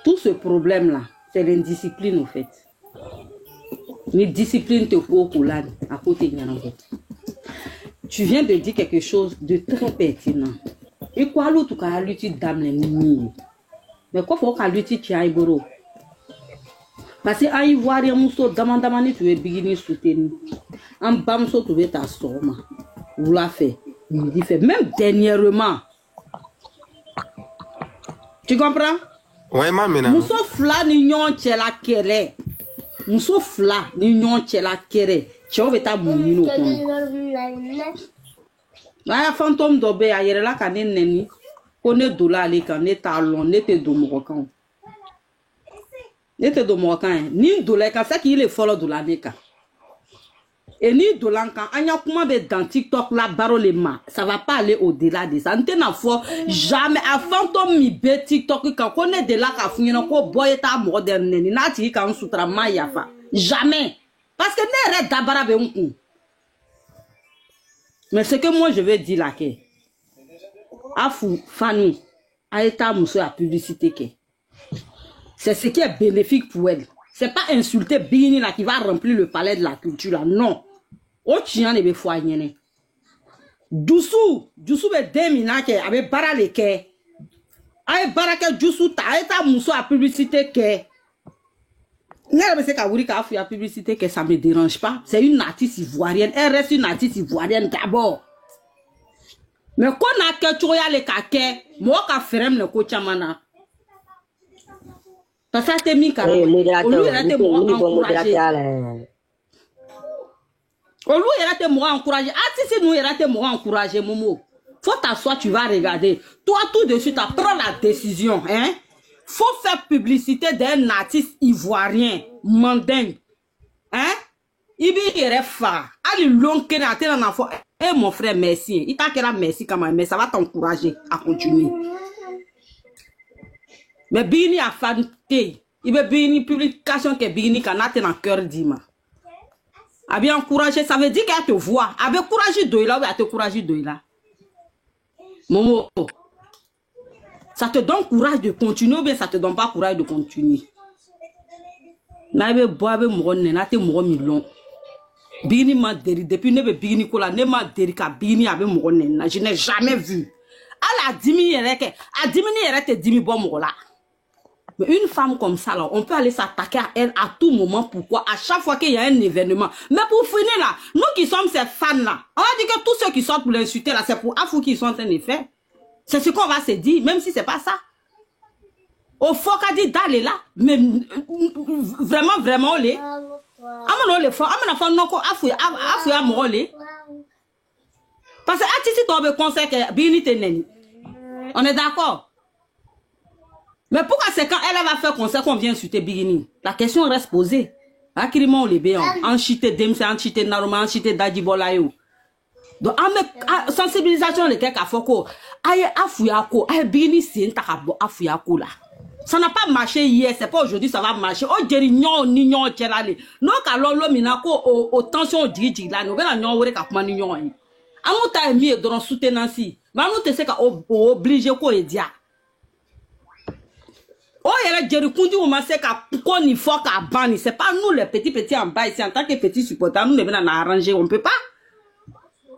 tout ce problème-là, c'est l'indiscipline, au fait. Une discipline te faut pour l'âne, à côté de tu viens de dire quelque chose de très pertinent. Et quoi l'autre qu'a l'outil d'âme mais quoi faut qu'à l'outil qui aille boro? Parce que à y voir un mousseau demandamani tu es bigini soutenir. Un bamso tu veux ta somme. Vous l'a fait. Il dit fait. Même dernièrement. Tu comprends? Ouais, maman. Muso fla ni nyon chela kere. Muso fla ni nyon chela kere. Chao beta munino kon. Aya fantôme dobe ayere la kane neni. Kone dola ale kan ne talon ne te do mokan. Ne te do mokan. Ni dola kan ça qui il est follow dola neka. Et ni dolankan anya kuma be dans TikTok la barole ma ça va pas aller au-delà de ça ntena fo jamais a fantôme mi be TikTok kan connaît de la ka funyina ko boy ta moderne ni na ti kan sutra ma yafa jamais parce que ne re dabara be unku. Mais ce que moi je veux dire là que Afu Fanny a été muso à publicité que c'est ce qui est bénéfique pour elle. C'est pas insulter Bini là qui va remplir le palais de la culture là. Non. O tien ne be fo anyene. Dusu be demina ke abe bara le ke. Ay baraka Dusu ta eta muso à publicité ke. Ne be se ka wuri ka Afu ya publicité que ça me dérange pas. C'est une artiste ivoirienne. Elle reste une artiste ivoirienne d'abord. Mais qu'on a que choya le ka ke, mo ka ferem le ko chamana. Parce que t'es mis carrément. Au lieu de moi encourager. Ah, si nous érate moi encourager, Momo. Faut t'asseoir, tu vas regarder. Toi, tout de suite, tu prends la décision, hein. faut faire publicité d'un artiste ivoirien, mandingue. Hein? Il est fa. Allez, long que n'a t'es en enfant. Eh, mon frère, merci. Il t'a qu'à merci quand même, mais ça va t'encourager à continuer. Mais Bini a fait il veut Bini publication que Bini quand n'a t'es dans cœur d'ima. A bien encouragé, ça veut dire qu'elle te voit. Avec courage de là, ou elle te courage de là. Momo. Ça te donne courage de continuer ou bien ça te donne pas courage de continuer. N'avez boire avec mon nez, n'ate mon million. Bini m'a déri depuis ne be Bini kola, ne m'a déri ka Bini avec mon nez. Je n'ai jamais vu. À la 10 000 à 10 000 te 10 000 bon mon là. Mais une femme comme ça là, on peut aller s'attaquer à elle à tout moment. Pourquoi? À chaque fois qu'il y a un événement. Mais pour finir là, nous qui sommes ces fans là, on va dire que tous ceux qui sortent pour l'insulter là, c'est pour Afou qui sont en train de faire. C'est ce qu'on va se dire, même si c'est pas ça. Au fond, qu'a dit d'aller là, mais vraiment, les. Amano les fois, amana fa non ko Afou ya mo les. Parce que si tu as conseil que Bini te neni. On est d'accord? Mais pourquoi c'est quand elle va faire conseil qu'on vient insulter Bini? La question reste posée. Akirimo les béons, enchité Demse, enchité Naruma, enchité Dadibolayo. Donc, en sensibilisation, les gars, aïe, Afouyako, aïe, Bini, c'est un tarabo, Afouyako là. Ça n'a pas marché hier, c'est pas aujourd'hui, ça va marcher. Oh, Djerignon, Nignon, Tcherale. Non, qu'alors, l'homme, il n'a qu'au tension, Djidji là, nous verrons, nous verrons, qu'à Nignon. Amour, t'as mis dans soutenance. Mais nous, t'es obligé qu'on ait dit. Oh, il y a Djerikundi, on m'a dit qu'on y faut qu'à banni. C'est pas nous, les petits en bas ici, en tant que petits supporters, nous, les venons à arranger, on peut pas.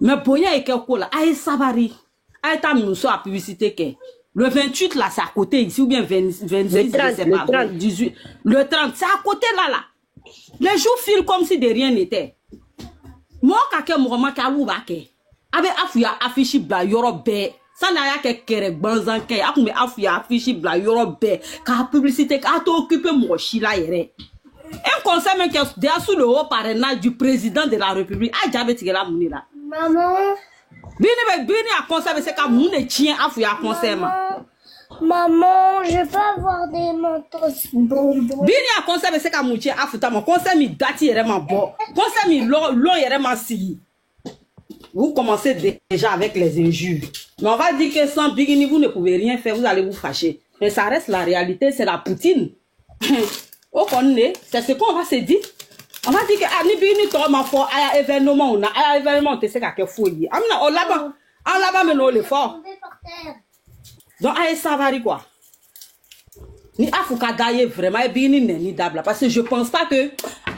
Mais Boya et Kekola, aïe Savary, aïe ta mousso à publicité que le 28 là c'est à côté ici ou bien 26, le 30, 18, le 30 c'est à côté là. Les jours filent comme si de rien n'était. Moi kake mourama kalou bake. Avec Afouya affiché bla yorobé. Ça n'a rien que kere banzan ke. Akume Afouya affiché bla yorobé. Ka publicité ka to occupé mon chila yere. Un conseil même qui est sous le haut parrainage du président de la République. Ah, j'avais tiré la mouni là. Maman. Bini a conservé c'est comme mouni tient à fouiller à conserver. Maman, je veux avoir des mentos bonbons. Bini a conservé c'est comme mouni tient à fouiller. Mon conseil mi dati est vraiment bon. Conseil mi long est vraiment si. Vous commencez déjà avec les injures. Mais on va dire que sans Bini vous ne pouvez rien faire. Vous allez vous fâcher. Mais ça reste la réalité, c'est la poutine. Au connaît, c'est ce qu'on va se dire. On va dire que ni Bini toi ma foi à événement on a événement tu sais qu'à fouiller. Amna on là-bas mais non le fort. Donc à Savary quoi. Ni Afouka d'ailleurs vraiment Bini n'est d'abla parce que je pense pas que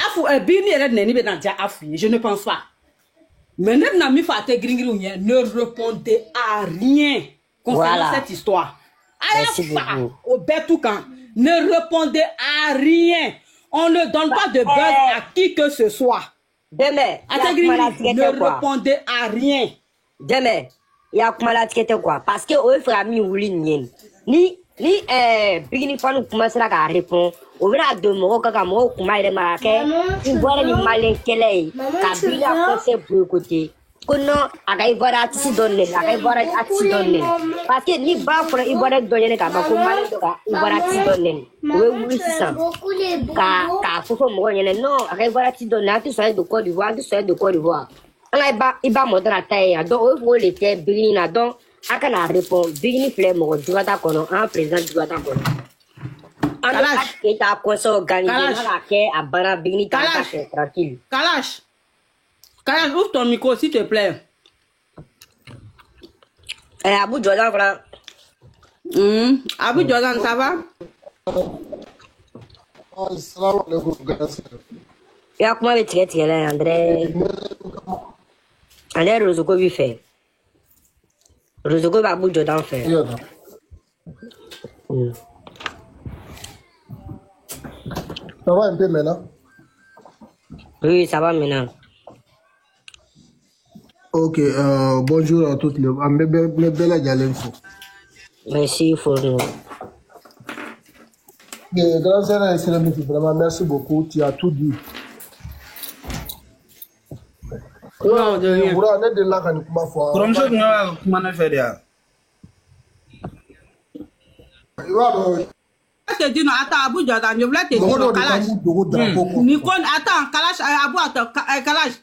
Afou Bini est n'est pas dans dia Afouye, je ne pense pas. Mais même Nami Faté Gringri ne répondait à rien concernant cette histoire. Au Betoukan ne répondait à rien. On ne donne pas de buzz à qui que ce soit. Demain, ne répondait à rien. Demain, il y a comment la tiquette quoi? Parce que au frère mi ouli ni Bini fa nous commencer à répondre. On verra de mo kaka mo kuma ile marake. Tu vois ni malin kele. Kabila conseil pour côté. Kono akai bara ti donne, akai bara ati donne. Parce que ni ba for ibara donne ka ba ko malin to ka ibara ti donne. We wuli sisan. Ka fofo mo nyene non, akai bara ti donne ati so de Côte d'Ivoire, ati so de Côte d'Ivoire. Ala iba mo dana taille donc o faut le faire Bini na donc akana répond Bini flemme mo duata kono en présent duata kono. Kalash qui t'a conseillé organiser la quai à Bana Bini tranquille. Kalash, ouvre ton micro s'il te plaît. Abou Jordan voilà. Abou Jordan ça va? Et à comment tu es là André? André Rozogo lui fait. Rozogo va Abou Jordan faire. Ça va un peu maintenant? Oui, ça va maintenant. Ok, bonjour à toutes les gens. Merci, Fournou. Grand Seigneur, vraiment, merci beaucoup. Tu as tout dit. Non, de rien. Comme ça, comment on fait là? te dire, non, attends, Abou Jordan, je voulais te dire, Kalash. Nikon, attends, Kalash, Abou, attends, Kalash.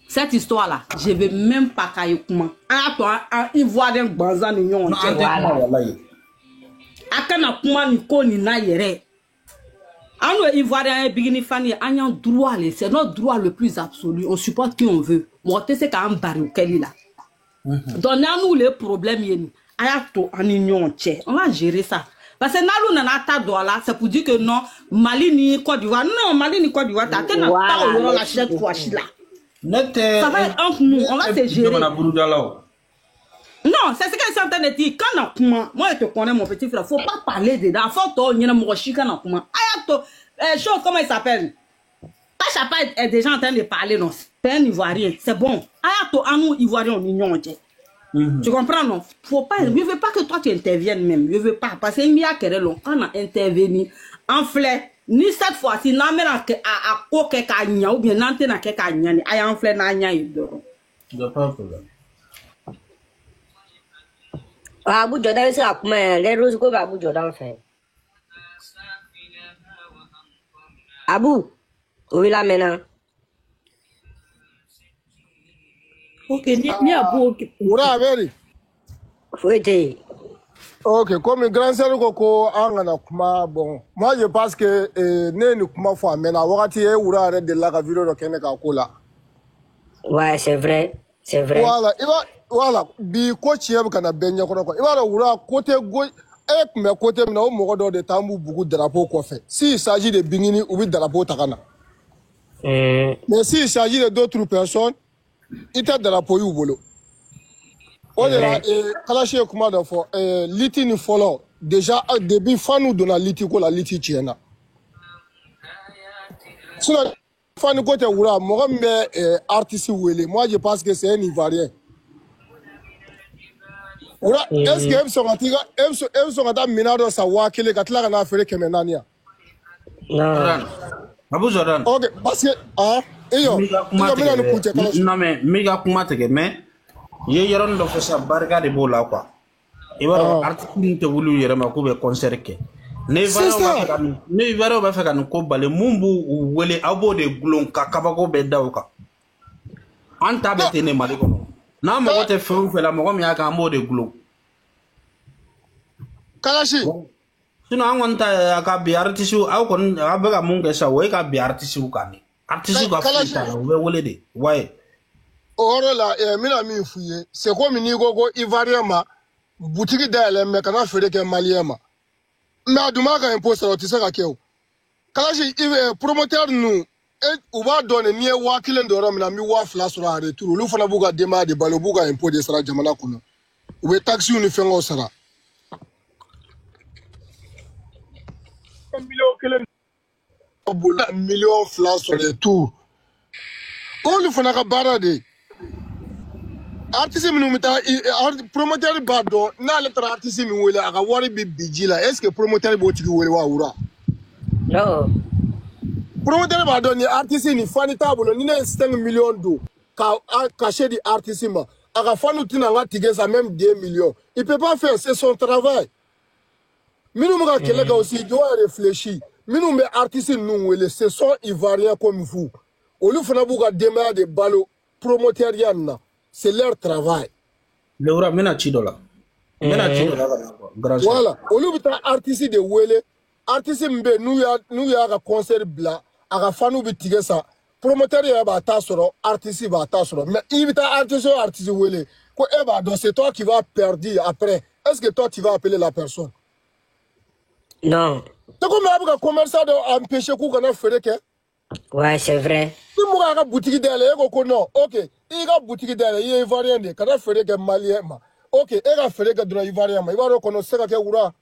Cette histoire-là, je ne vais même pas cailler comment. Il voit des banzans ni yon. Akana kuma ni ko ni na yere. Ano Ivoirien bigini fani anyan droit, c'est notre droit le plus absolu. On supporte qui on veut. Moi, tu sais quand on barre quel là. Donc nous les problèmes yeni. Ayato en union tché. On va gérer ça. Parce que nous n'avons pas de droit là, c'est pour dire que non, Mali ni Côte d'Ivoire, non, Mali ni Côte d'Ivoire, t'as pas au la chaque fois là. Ça va être entre nous, on va se gérer. Non, c'est ce que je suis en train de dire. Quand moi je te connais mon petit frère, faut pas parler dedans. Faut que tu aies mon chika na kuma. Ayato, chose comment il s'appelle? Tachapa est déjà en train de parler non. C'est un Ivoirien, c'est bon. Ayato anou Ivoirien en union. Tu comprends non? Faut pas, je veux pas que toi tu interviennes même. Je veux pas parce qu'il y a querelle long. On a intervenu en flèche. Ni cette fois-ci, n'a même à coquer kanya ou bien n'entendre à quelque kanya. Aïe en flèche n'a rien eu de. Il n'y a pas de problème. Abou Jordan, c'est à comment les roses que Abou Jordan fait. Abou, où est là maintenant? Ok, ni Abou. Oura Aberi. Faut être. Ok, comme grand sœur Koko Angana Kuma, bon, moi je pense que ne nous kuma fois maintenant, wakati e Oura arrête de la vidéo de Keneka Kola. Ouais, c'est vrai, c'est vrai. Voilà, bi ko tiɲɛ kana bɛn ɲɛkɔrɔ quoi. I b'a dɔn wura côté gauche e tun bɛ côté min na o mɔgɔ dɔw de t'an b'u bugu drapeau kɔfɛ. S'il s'agit de Bingini u bɛ drapeau ta ka na. Mais s'il s'agit de d'autres personnes, i tɛ drapeau y'u bolo. O de la Kalashi ye kuma dɔ fɔ liti ni fɔlɔ déjà depuis fanu donna liti ko la liti tiɲɛna. Sinon fanu ko tɛ wura mɔgɔ min bɛ artiste wele moi je pense que c'est un Ivoirien. Est-ce que Emson a minado sa wakile katla kana fere kemenania? Non. Abou Jordan. Ok, parce que non mais méga kuma tege mais ye yaron do fosa barga de bola quoi. E ba article te wulu yere ma ko be concert ke. Ne varo ba fa kan ko bale mumbu wele abo de glon ka kabako be dawka. Anta be tene mali ko. Na mo te fe la mo mi aka mo de glo Kalashi sino an wanta aka bi artisu aw kon abega mun ke sa we ka bi artisu kani artisu ka fita we wole de why oro la mina mi fuye c'est comme ni gogo Ivoirien ma boutique d'elle me kana fere ke malien ma mais aduma ka imposter tu sais ka keo Kalashi promoteur nous ou va donner ni wakile ndoro mina mi wa fla sur la retour lu fana buga dema de balo buga impôt de sara jamana kuno ou taxi uni fengo sara million fla sur le tour on lu fana ka barade artiste minu mita promoteur ba do na le tra artiste mi wele aka wari bi bijila est-ce que promoteur bo tigi wele wa wura Non. Promoteur va donner artiste ni fani table ni 5 millions d'euros caché des artistes ma aka fanu tina nga tigeza même 2 millions il peut pas faire c'est son travail minu muka kelega aussi doit réfléchir minu me artiste nous wele ce sont ivoiriens comme vous au lieu fana buka démarrer de balo promoteur yanna c'est leur travail le ura mena chidola voilà au lieu de artiste de wele artiste mbe nous ya ka concert bla aka fanu bi tigesa promoteur ya ba ta soro artiste ba ta soro mais il bita artiste wele ko e ba donc c'est toi qui vas perdre après est-ce que toi tu vas appeler la personne Non. c'est comme un commerçant de empêcher ko kana fere ke Ouais, c'est vrai. si mo ka boutique d'elle ko non OK il ka boutique d'elle il est ivoirien de kana fere ke malien ma OK e ka fere ke droit ivoirien ma il va reconnaître ka ke wura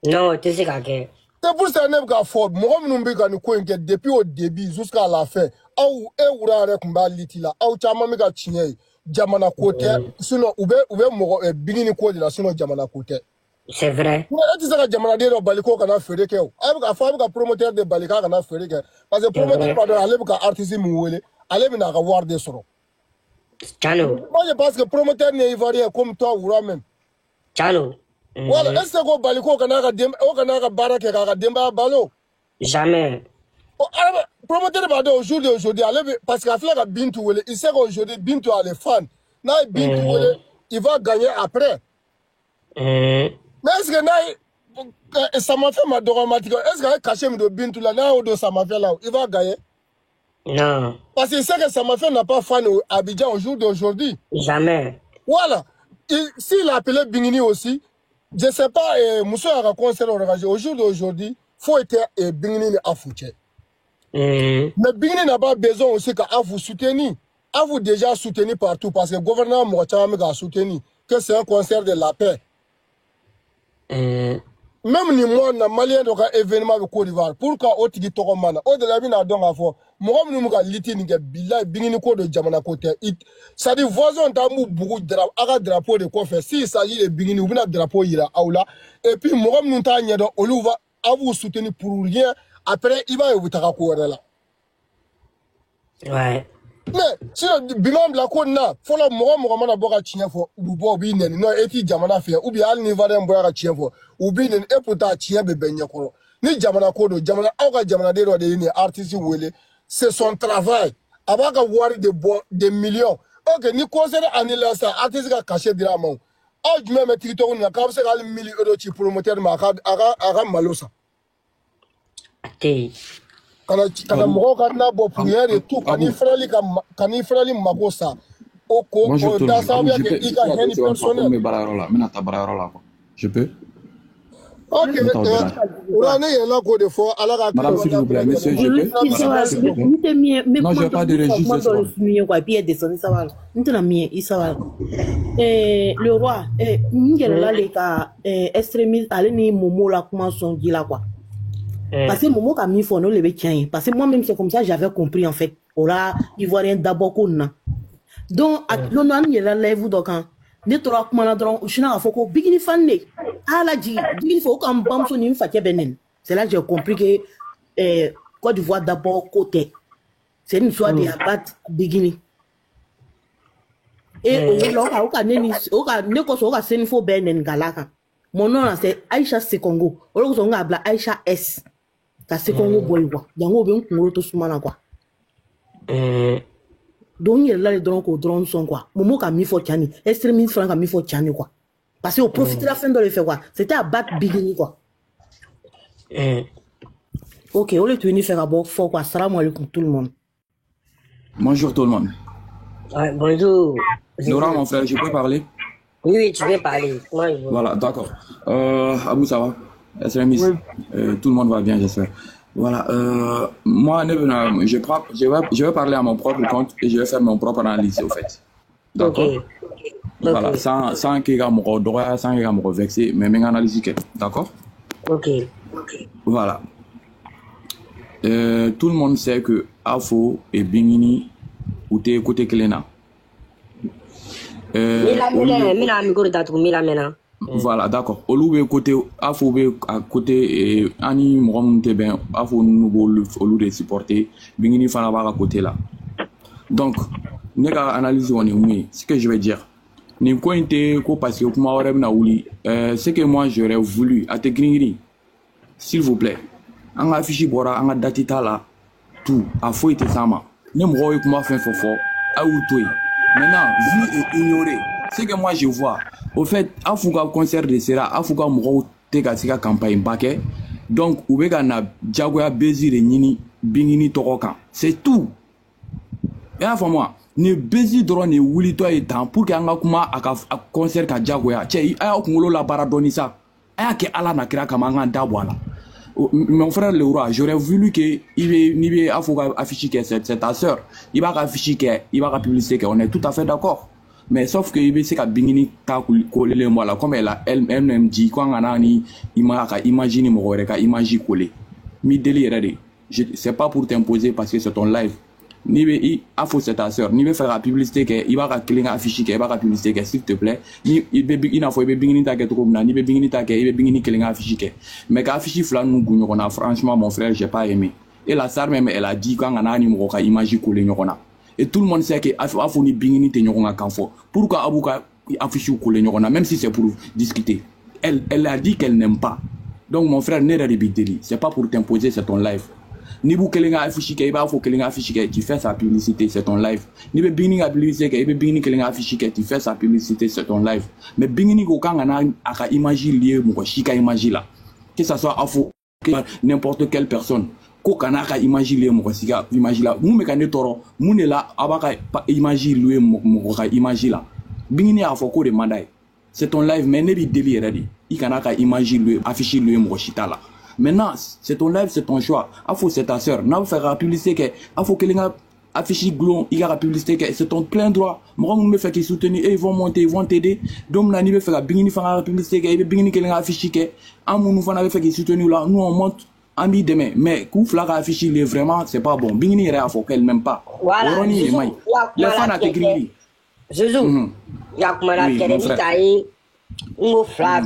Non, tu sais quoi que. c'est pour ça que j'ai fait. Moi, je suis depuis au début jusqu'à la fin. Ou wura avec Mbaliti là. Ou chama mi ka chinye. Jamana côté. Sinon, ou bingini côté là. Sinon, jamana côté. C'est vrai. Tu sais que jamana de baliko kana fere ke. Avec un promoteur de balika kana fere ke. Parce que promoteur pas de aller avec artiste mouwele. Aller mi na ka war de soro. Chano. Moi, je pense que promoteur n'est ivoirien comme toi wura même. Chano. Voilà, est-ce que baliko kanaka baraka kaka demba balo? Jamais. Promoteur va aujourd'hui, parce qu'à faire la Bintou, il sait qu'aujourd'hui, Bintou a les fans. Là, Bintou, il va gagner après. Mais est-ce que ça m'a fait ma dramatique? Est-ce qu'il a caché de Bintou là, ça m'a fait là, il va gagner? Non. Parce qu'il sait que ça m'a fait n'a pas fan à Abidjan au jour d'aujourd'hui. Jamais. Voilà. S'il a appelé Bingini aussi, je ne sais pas, Moussa a concert au jour d'aujourd'hui, il faut être Bingini à foutre. Mais Bingini n'a pas besoin aussi qu'à vous soutenir. À vous déjà soutenir partout parce que le gouvernement m'a soutenu que c'est un concert de la paix. Même ni moi, na malien donc événement de Côte d'Ivoire. Pourquoi au tigi toko mana? Au de la vie na donc à fond. Moi nous muka liti ni ke bila Bingini ko de jamana côté. Ça dit voisin d'amu beaucoup drapeau de quoi faire. Si il s'agit de Bingini ou bien drapeau ira aula. Et puis moi nous ta nyedo oluva à vous soutenir pour rien. Après il va vous taka ko là. Ouais. Mais si bimam la ko na folo mo mana boka chien fo ubo bi neni no eti jamana fe ubi al ni varen boka chien fo ubi neni e puta chien be benye ko ni jamana ko do jamana awka jamana de do de ni artiste wele c'est son travail abaka wari de millions. OK ni concert anniversaire artiste ka caché drama o jume me TikTok ni ka se gal 1000 € ci promoteur ma aga malosa Ate. Kana mo ka na bo prière et tout kani frali makosa oko da ça veut dire que il a une personne je peux. OK on est là quoi de fois alors madame s'il vous plaît monsieur je peux. Non je pas de registre le roi ngela le ka extrémiste aller ni momo la comment son dit là quoi. Parce que Momo a mis fourneau le bétien. Parce que moi-même, c'est comme ça j'avais compris en fait. Ola, Ivoirien d'abord qu'on a. Donc, l'on a mis la lèvre donc, ne trop comment la drone, ou sinon, il faut qu'on bigini fan. Ah, la dit, il faut qu'on bombe son une fatia benen. C'est là que j'ai compris que Côte d'Ivoire d'abord côté. C'est une histoire de abattre bigini. Et au cas ne qu'on soit c'est une faux benen galaka. Mon nom c'est Aïcha Sekongo. On a appelé Aïcha S. Ka Sekongo boywa. Yango be ngoro to sumana quoi. Donc il là les drones ko drone son quoi. Momo ka mi fo tiani. Extrémiste franc ka mi fo tiani quoi. Parce que au profiter la fin de le faire quoi. C'était à battre Bigini quoi. OK, on est venu faire d'abord fort quoi. Salam alaikum tout le monde. Bonjour tout le monde. Ouais, bonjour. Laurent mon frère, je peux parler? Oui, tu peux parler. Ouais, voilà, d'accord. Abou, ça va? Extrémiste. Tout le monde va bien, j'espère. Voilà. Moi, je vais parler à mon propre compte et je vais faire mon propre analyse, au fait. D'accord? Voilà, sans qu'il y ait mon droit, sans qu'il y ait mon vexé, mais mon analyse, d'accord? OK. Voilà. Tout le monde sait que Afo et Bingini, ou t'es côté Klena. Voilà, d'accord. Olu be côté Afo be à côté ani mom te ben Afo nous olu de supporter Bingini fana ba à côté là. Donc ne ka analyse on est ce que je vais dire. Ni ko inte ko parce que kuma wara na wuli ce que moi j'aurais voulu à te gringri. S'il vous plaît. An affiche bora an datita là tout a faut être sama. Ne mo ko kuma fin fofo a outoy. Maintenant, vu et ignoré, ce que moi je vois, au fait, à Fouga concert de Sera, à Fouga Moro Tegasika campagne paquet, donc, ou bien na Jaguar Bézi de Nini, Bingini Torokan. C'est tout. Et à moi, ne Bézi drone et Wuli toi et temps pour qu'il y ait un concert à Jaguar. Tiens, il y a un la baradonisa. Il y a un ala na kira kamanga dabwala. Mon frère le roi, j'aurais voulu que il afficher c'est ta sœur. Il va afficher il va publier qu'on est tout à fait d'accord. Mais sauf que il sait que Bingini ta coller moi là comme elle dit quand on a ni imagine mon reka imagine coller. Mi délire c'est pas pour t'imposer parce que c'est ton live. Ni be afo c'est ta sœur, ni be faire la publicité que il va cliquer afficher que il va publicité que s'il te plaît. Ni il n'a faut be Bingini ta que trop na ni be Bingini ta que il be Bingini cliquer afficher que. Mais qu'afficher flan nous gougnona franchement mon frère, j'ai pas aimé. Et la sœur même elle a dit quand on a ni mo ka imagine coller nyona. Et tout le monde sait que afo ni Bingini te nyona kanfo. Pourquoi abuka afficher coller nyona même si c'est pour discuter. elle a dit qu'elle n'aime pas. Donc mon frère, n'est pas de c'est pas pour t'imposer, c'est ton live. Ni vous quelqu'un affiché qu'il va faut quelqu'un affiché tu fais sa publicité, c'est ton live. Ni be bingini a publicité qu'il be bingini quelqu'un affiché tu fais sa publicité, c'est ton live. Mais bingini ko kanga na aka image lié mo shika image là. Que ça soit afo n'importe quelle personne. Ko kana ka image lié mo shika image là. Mu me kane toro, mu ne la abaka image lié mo ka image là. Bingini a fo ko de mandai. C'est ton live mais ne bi délire ready. Il kana ka image lié affiché lié mo shita là. Maintenant, c'est ton live, c'est ton choix. Afo, c'est ta soeur. N'a pas fait la publicité que, afo, quelqu'un affiché glon, il y a la publicité que c'est ton plein droit. Moi, on me fait qu'ils soutenir et ils vont monter, ils vont t'aider. Donc, là, il va faire la bingini, faire la publicité que, il va bingini, quelqu'un affiché que, en mon nous, on fait qu'ils soutenir là, nous, on monte, en mi demain. Mais, coup, flag affiché, il est vraiment, c'est pas bon. Bingini, il est à faux, qu'elle même pas. Voilà. Les fans à t'écrire. Zouzou, il y a comme la kérémie, on flag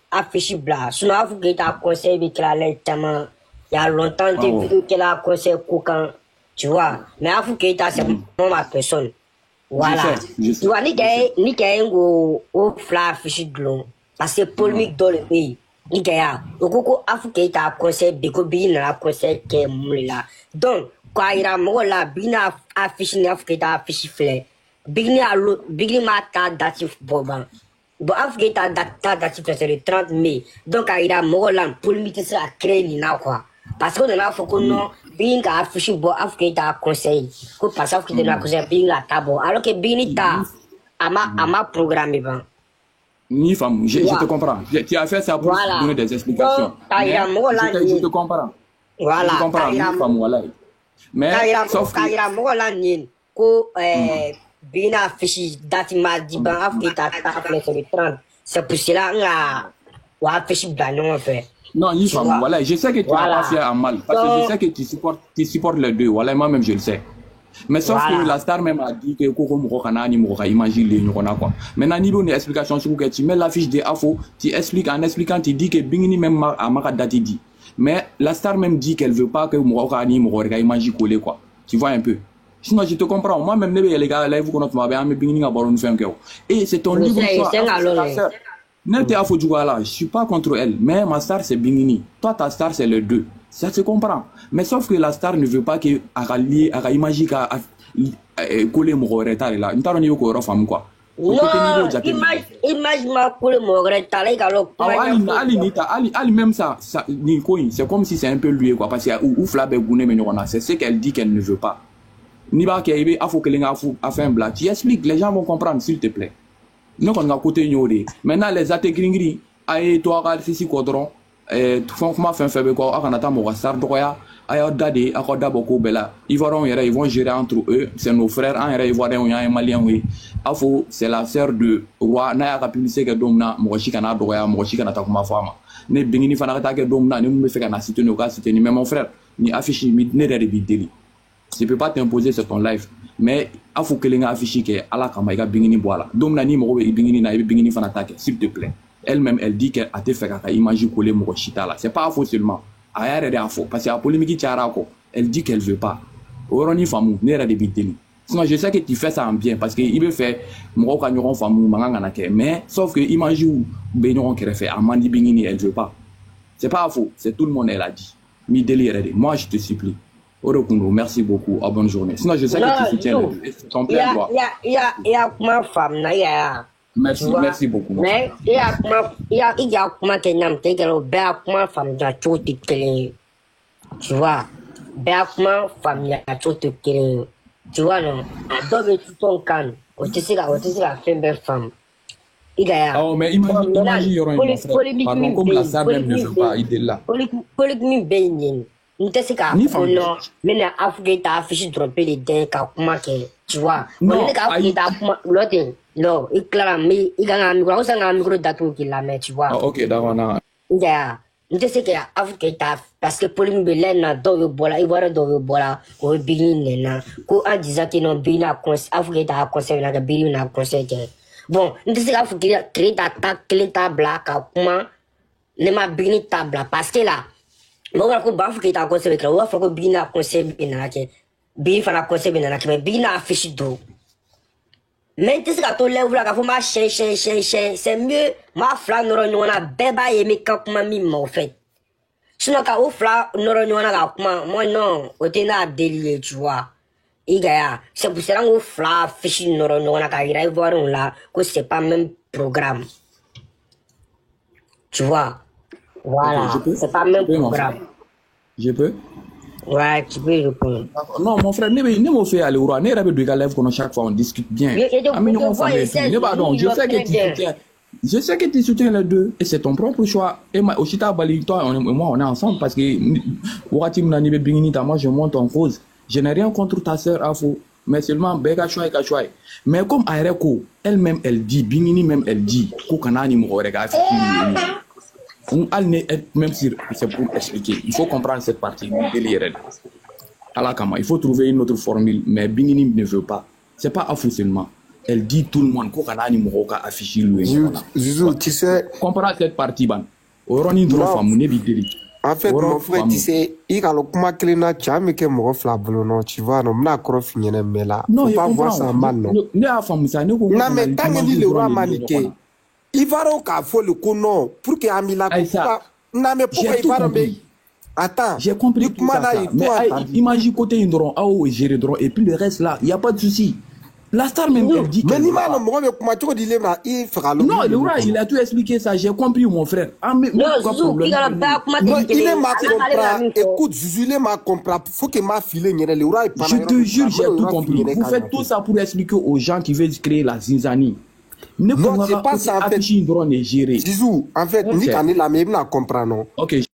affiché blanc. Sinon, vous qui êtes à conseil, il y a longtemps, des vidéos qu'elle a conseil coquin, tu vois. Mais à vous qui êtes à c'est ma personne. Voilà. Tu vois, ni qu'il au flag affiché blanc. Parce que polémique dans le pays. Ni qu'il y a. Donc, à vous qui êtes à conseil, béco bin la conseil qui est moulé là. Donc, quand il y a mort là, bin affiché, ni à vous qui êtes à affiché flé. Bigni à l'autre, bigni ma ta datif boban. Bon, après, ta date, c'est le 30 mai. Donc, il y a un pour limiter ça à créer quoi. Parce qu'on a fait que non, bien qu'à afficher, bon, après, tu as conseil. Parce que tu as conseillé bien à table. Alors que bien, tu as programmé. Ni femme, je te comprends. Tu as fait ça pour donner des explications. Je te comprends. Voilà. Je comprends, ni femme, voilà. Mais, sauf que. Bien affiché date mardi ban Afrique sur le 30. C'est pour cela qu'on a affiché blanc en fait. Non, il faut voilà, je sais que tu n'as pas fait un mal parce que je sais que tu supportes les deux. Voilà, moi-même je le sais. Mais sauf que la star même a dit que Koko Mokana ni Moka imagine les quoi. Maintenant, il y a une explication sur que tu mets l'affiche des AFO, tu expliques en expliquant, tu dis que Bingini même a marqué date dit. Mais la star même dit qu'elle veut pas que Moka ni Moka imagine coller quoi. Tu vois un peu. Sinon, je te comprends. Moi-même, les gars, là, vous connaissez ma bien, et c'est ton libre choix. Je suis pas contre elle, mais ma star, c'est Bingini. Toi, ta star, c'est les deux. Ça se comprend. Mais sauf que la star ne veut pas que à imaginer qu'à coller mon retard là. Nous t'avons dit qu'on femme quoi. Non, imagine ma coller mon retard là. Ali même ça, c'est comme si c'est un peu lui quoi, parce que ou Flabé Gouné mais c'est ce qu'elle dit qu'elle ne veut pas. Ni ba qu'il a faut que les gens fassent un blague. Tu expliques, les gens vont comprendre, s'il te plaît. Nous, on a côté ignoré. Maintenant, les athées gringri, aïe, toi, si quadron, franchement, fait quoi, on attend mon star, droya, aïe, dade, accorda beaucoup, bella. Ils vont gérer entre eux, c'est nos frères, ils vont voir un malien, oui. Afo, c'est la sœur de roi, n'a pas publié que domna, mochikana, droya, mochikana, takuma fama. Ne bingini fanata que domna, ne me fait qu'un assisté, ne pas citer, ni même mon frère, ni affiché, ni de vidéo. Je ne peux pas t'imposer sur ton live, mais il faut que les gens affichent que Allah Kamaïga Bingini Boala. Donc, Nani Moro et Bingini Naïbe Bingini Fanatake, s'il te plaît. Elle-même, elle dit qu'elle a été fait qu'elle imagine coller Moro Chita là. C'est pas faux seulement. Elle est faux. Parce que la polémique, elle dit qu'elle veut pas. Oroni Famou, n'est pas de bidéli. Sinon, je sais que tu fais ça en bien parce qu'il veut faire Moro Kanyoron Famou, Manganganake. Mais, sauf que imagine Benyoron qui fait Amandi Bingini, elle veut pas. C'est pas faux. C'est tout le monde, elle a dit. Mi délire. Moi, je te supplie. Orokundo, merci beaucoup. À bonne journée. Sinon, je sais que tu soutiens ton plein droit. Il y a ma femme, merci beaucoup. Mais il y a comment que n'aime te que bien comment femme de tout tu vois, bien comment femme de tout tu vois non. Donc tout ton can. On te sait la femme. Il y a. Oh mais imagine pardon comme la star même ne veut pas, il est là. Polygamie bénin. Nous te sais qu'à non, mais Afrique t'a affiché tromper les dents comment que tu vois. Non, l'autre non, il clame mais il a un micro d'atout qu'il la met tu vois. OK, d'accord. Yeah. Nous te sais qu'à Afrique t'a parce que Pauline Belen dans le bola, il va dans le bola au Bini na. Ko en disant que non Bina Afrique t'a conseil na Bini na conseil. Bon, nous te sais qu'Afrique créer ta table comment ne ma Bini table parce que là moi, je vais faire un conseil, je vais faire un conseil, je vais faire un conseil, mais je vais afficher d'eau. Mais tu sais que tu lèves là, ma c'est mieux. Ma fla n'aura bébé et mes cap mami m'en fait. Sinon, quand au fla n'aura moi non, au téna délié, tu vois. C'est pour ça que fla fichi n'aura qu'à voir là, que c'est pas même programme. Tu vois. Voilà, c'est pas même programme. Je peux? Ouais, tu peux répondre. Non, mon frère, ne me fait aller au roi. Ne me fait aller chaque fois, on discute bien. Je sais que tu soutiens les deux et c'est ton propre choix. Et moi, on est ensemble parce que moi, je monte en cause. Je n'ai rien contre ta sœur Afo, mais seulement Bega Chouai. Mais comme Aereko, elle-même, elle dit, Bingini même, elle dit, même si c'est pour expliquer, il faut comprendre cette partie délire. Il faut trouver une autre formule, mais Bingini ne veut pas. C'est pas Afo seulement. Elle dit tout le monde qu'on a affiché lui. Zizou, tu sais. Comprends cette partie, ban. En fait, mon frère, tu sais, il a le comment qu'il n'a jamais que mon frère non, tu vois, non, n'a pas fini mais là. Faut pas voir ça mal, non. Non, mais tant qu'il est roi maniqué, il va au faut le coup non pour que Amila non mais pourquoi il va tomber? Attends, j'ai compris tout ça. Mais imagine côté Indron, gérer Indron et puis le reste là, il y a pas de souci. La star même elle dit mais non, le roi il a tout expliqué ça, j'ai compris mon frère. Il est ma comprendre. Écoute, Zuzou m'a comprendre. Faut que ma fille le roi. Je te jure, j'ai tout compris. Vous faites tout ça pour expliquer aux gens qui veulent créer la zinzanie. Non, c'est pas ça en fait. Zizou, en fait, ni la même comprendre. OK.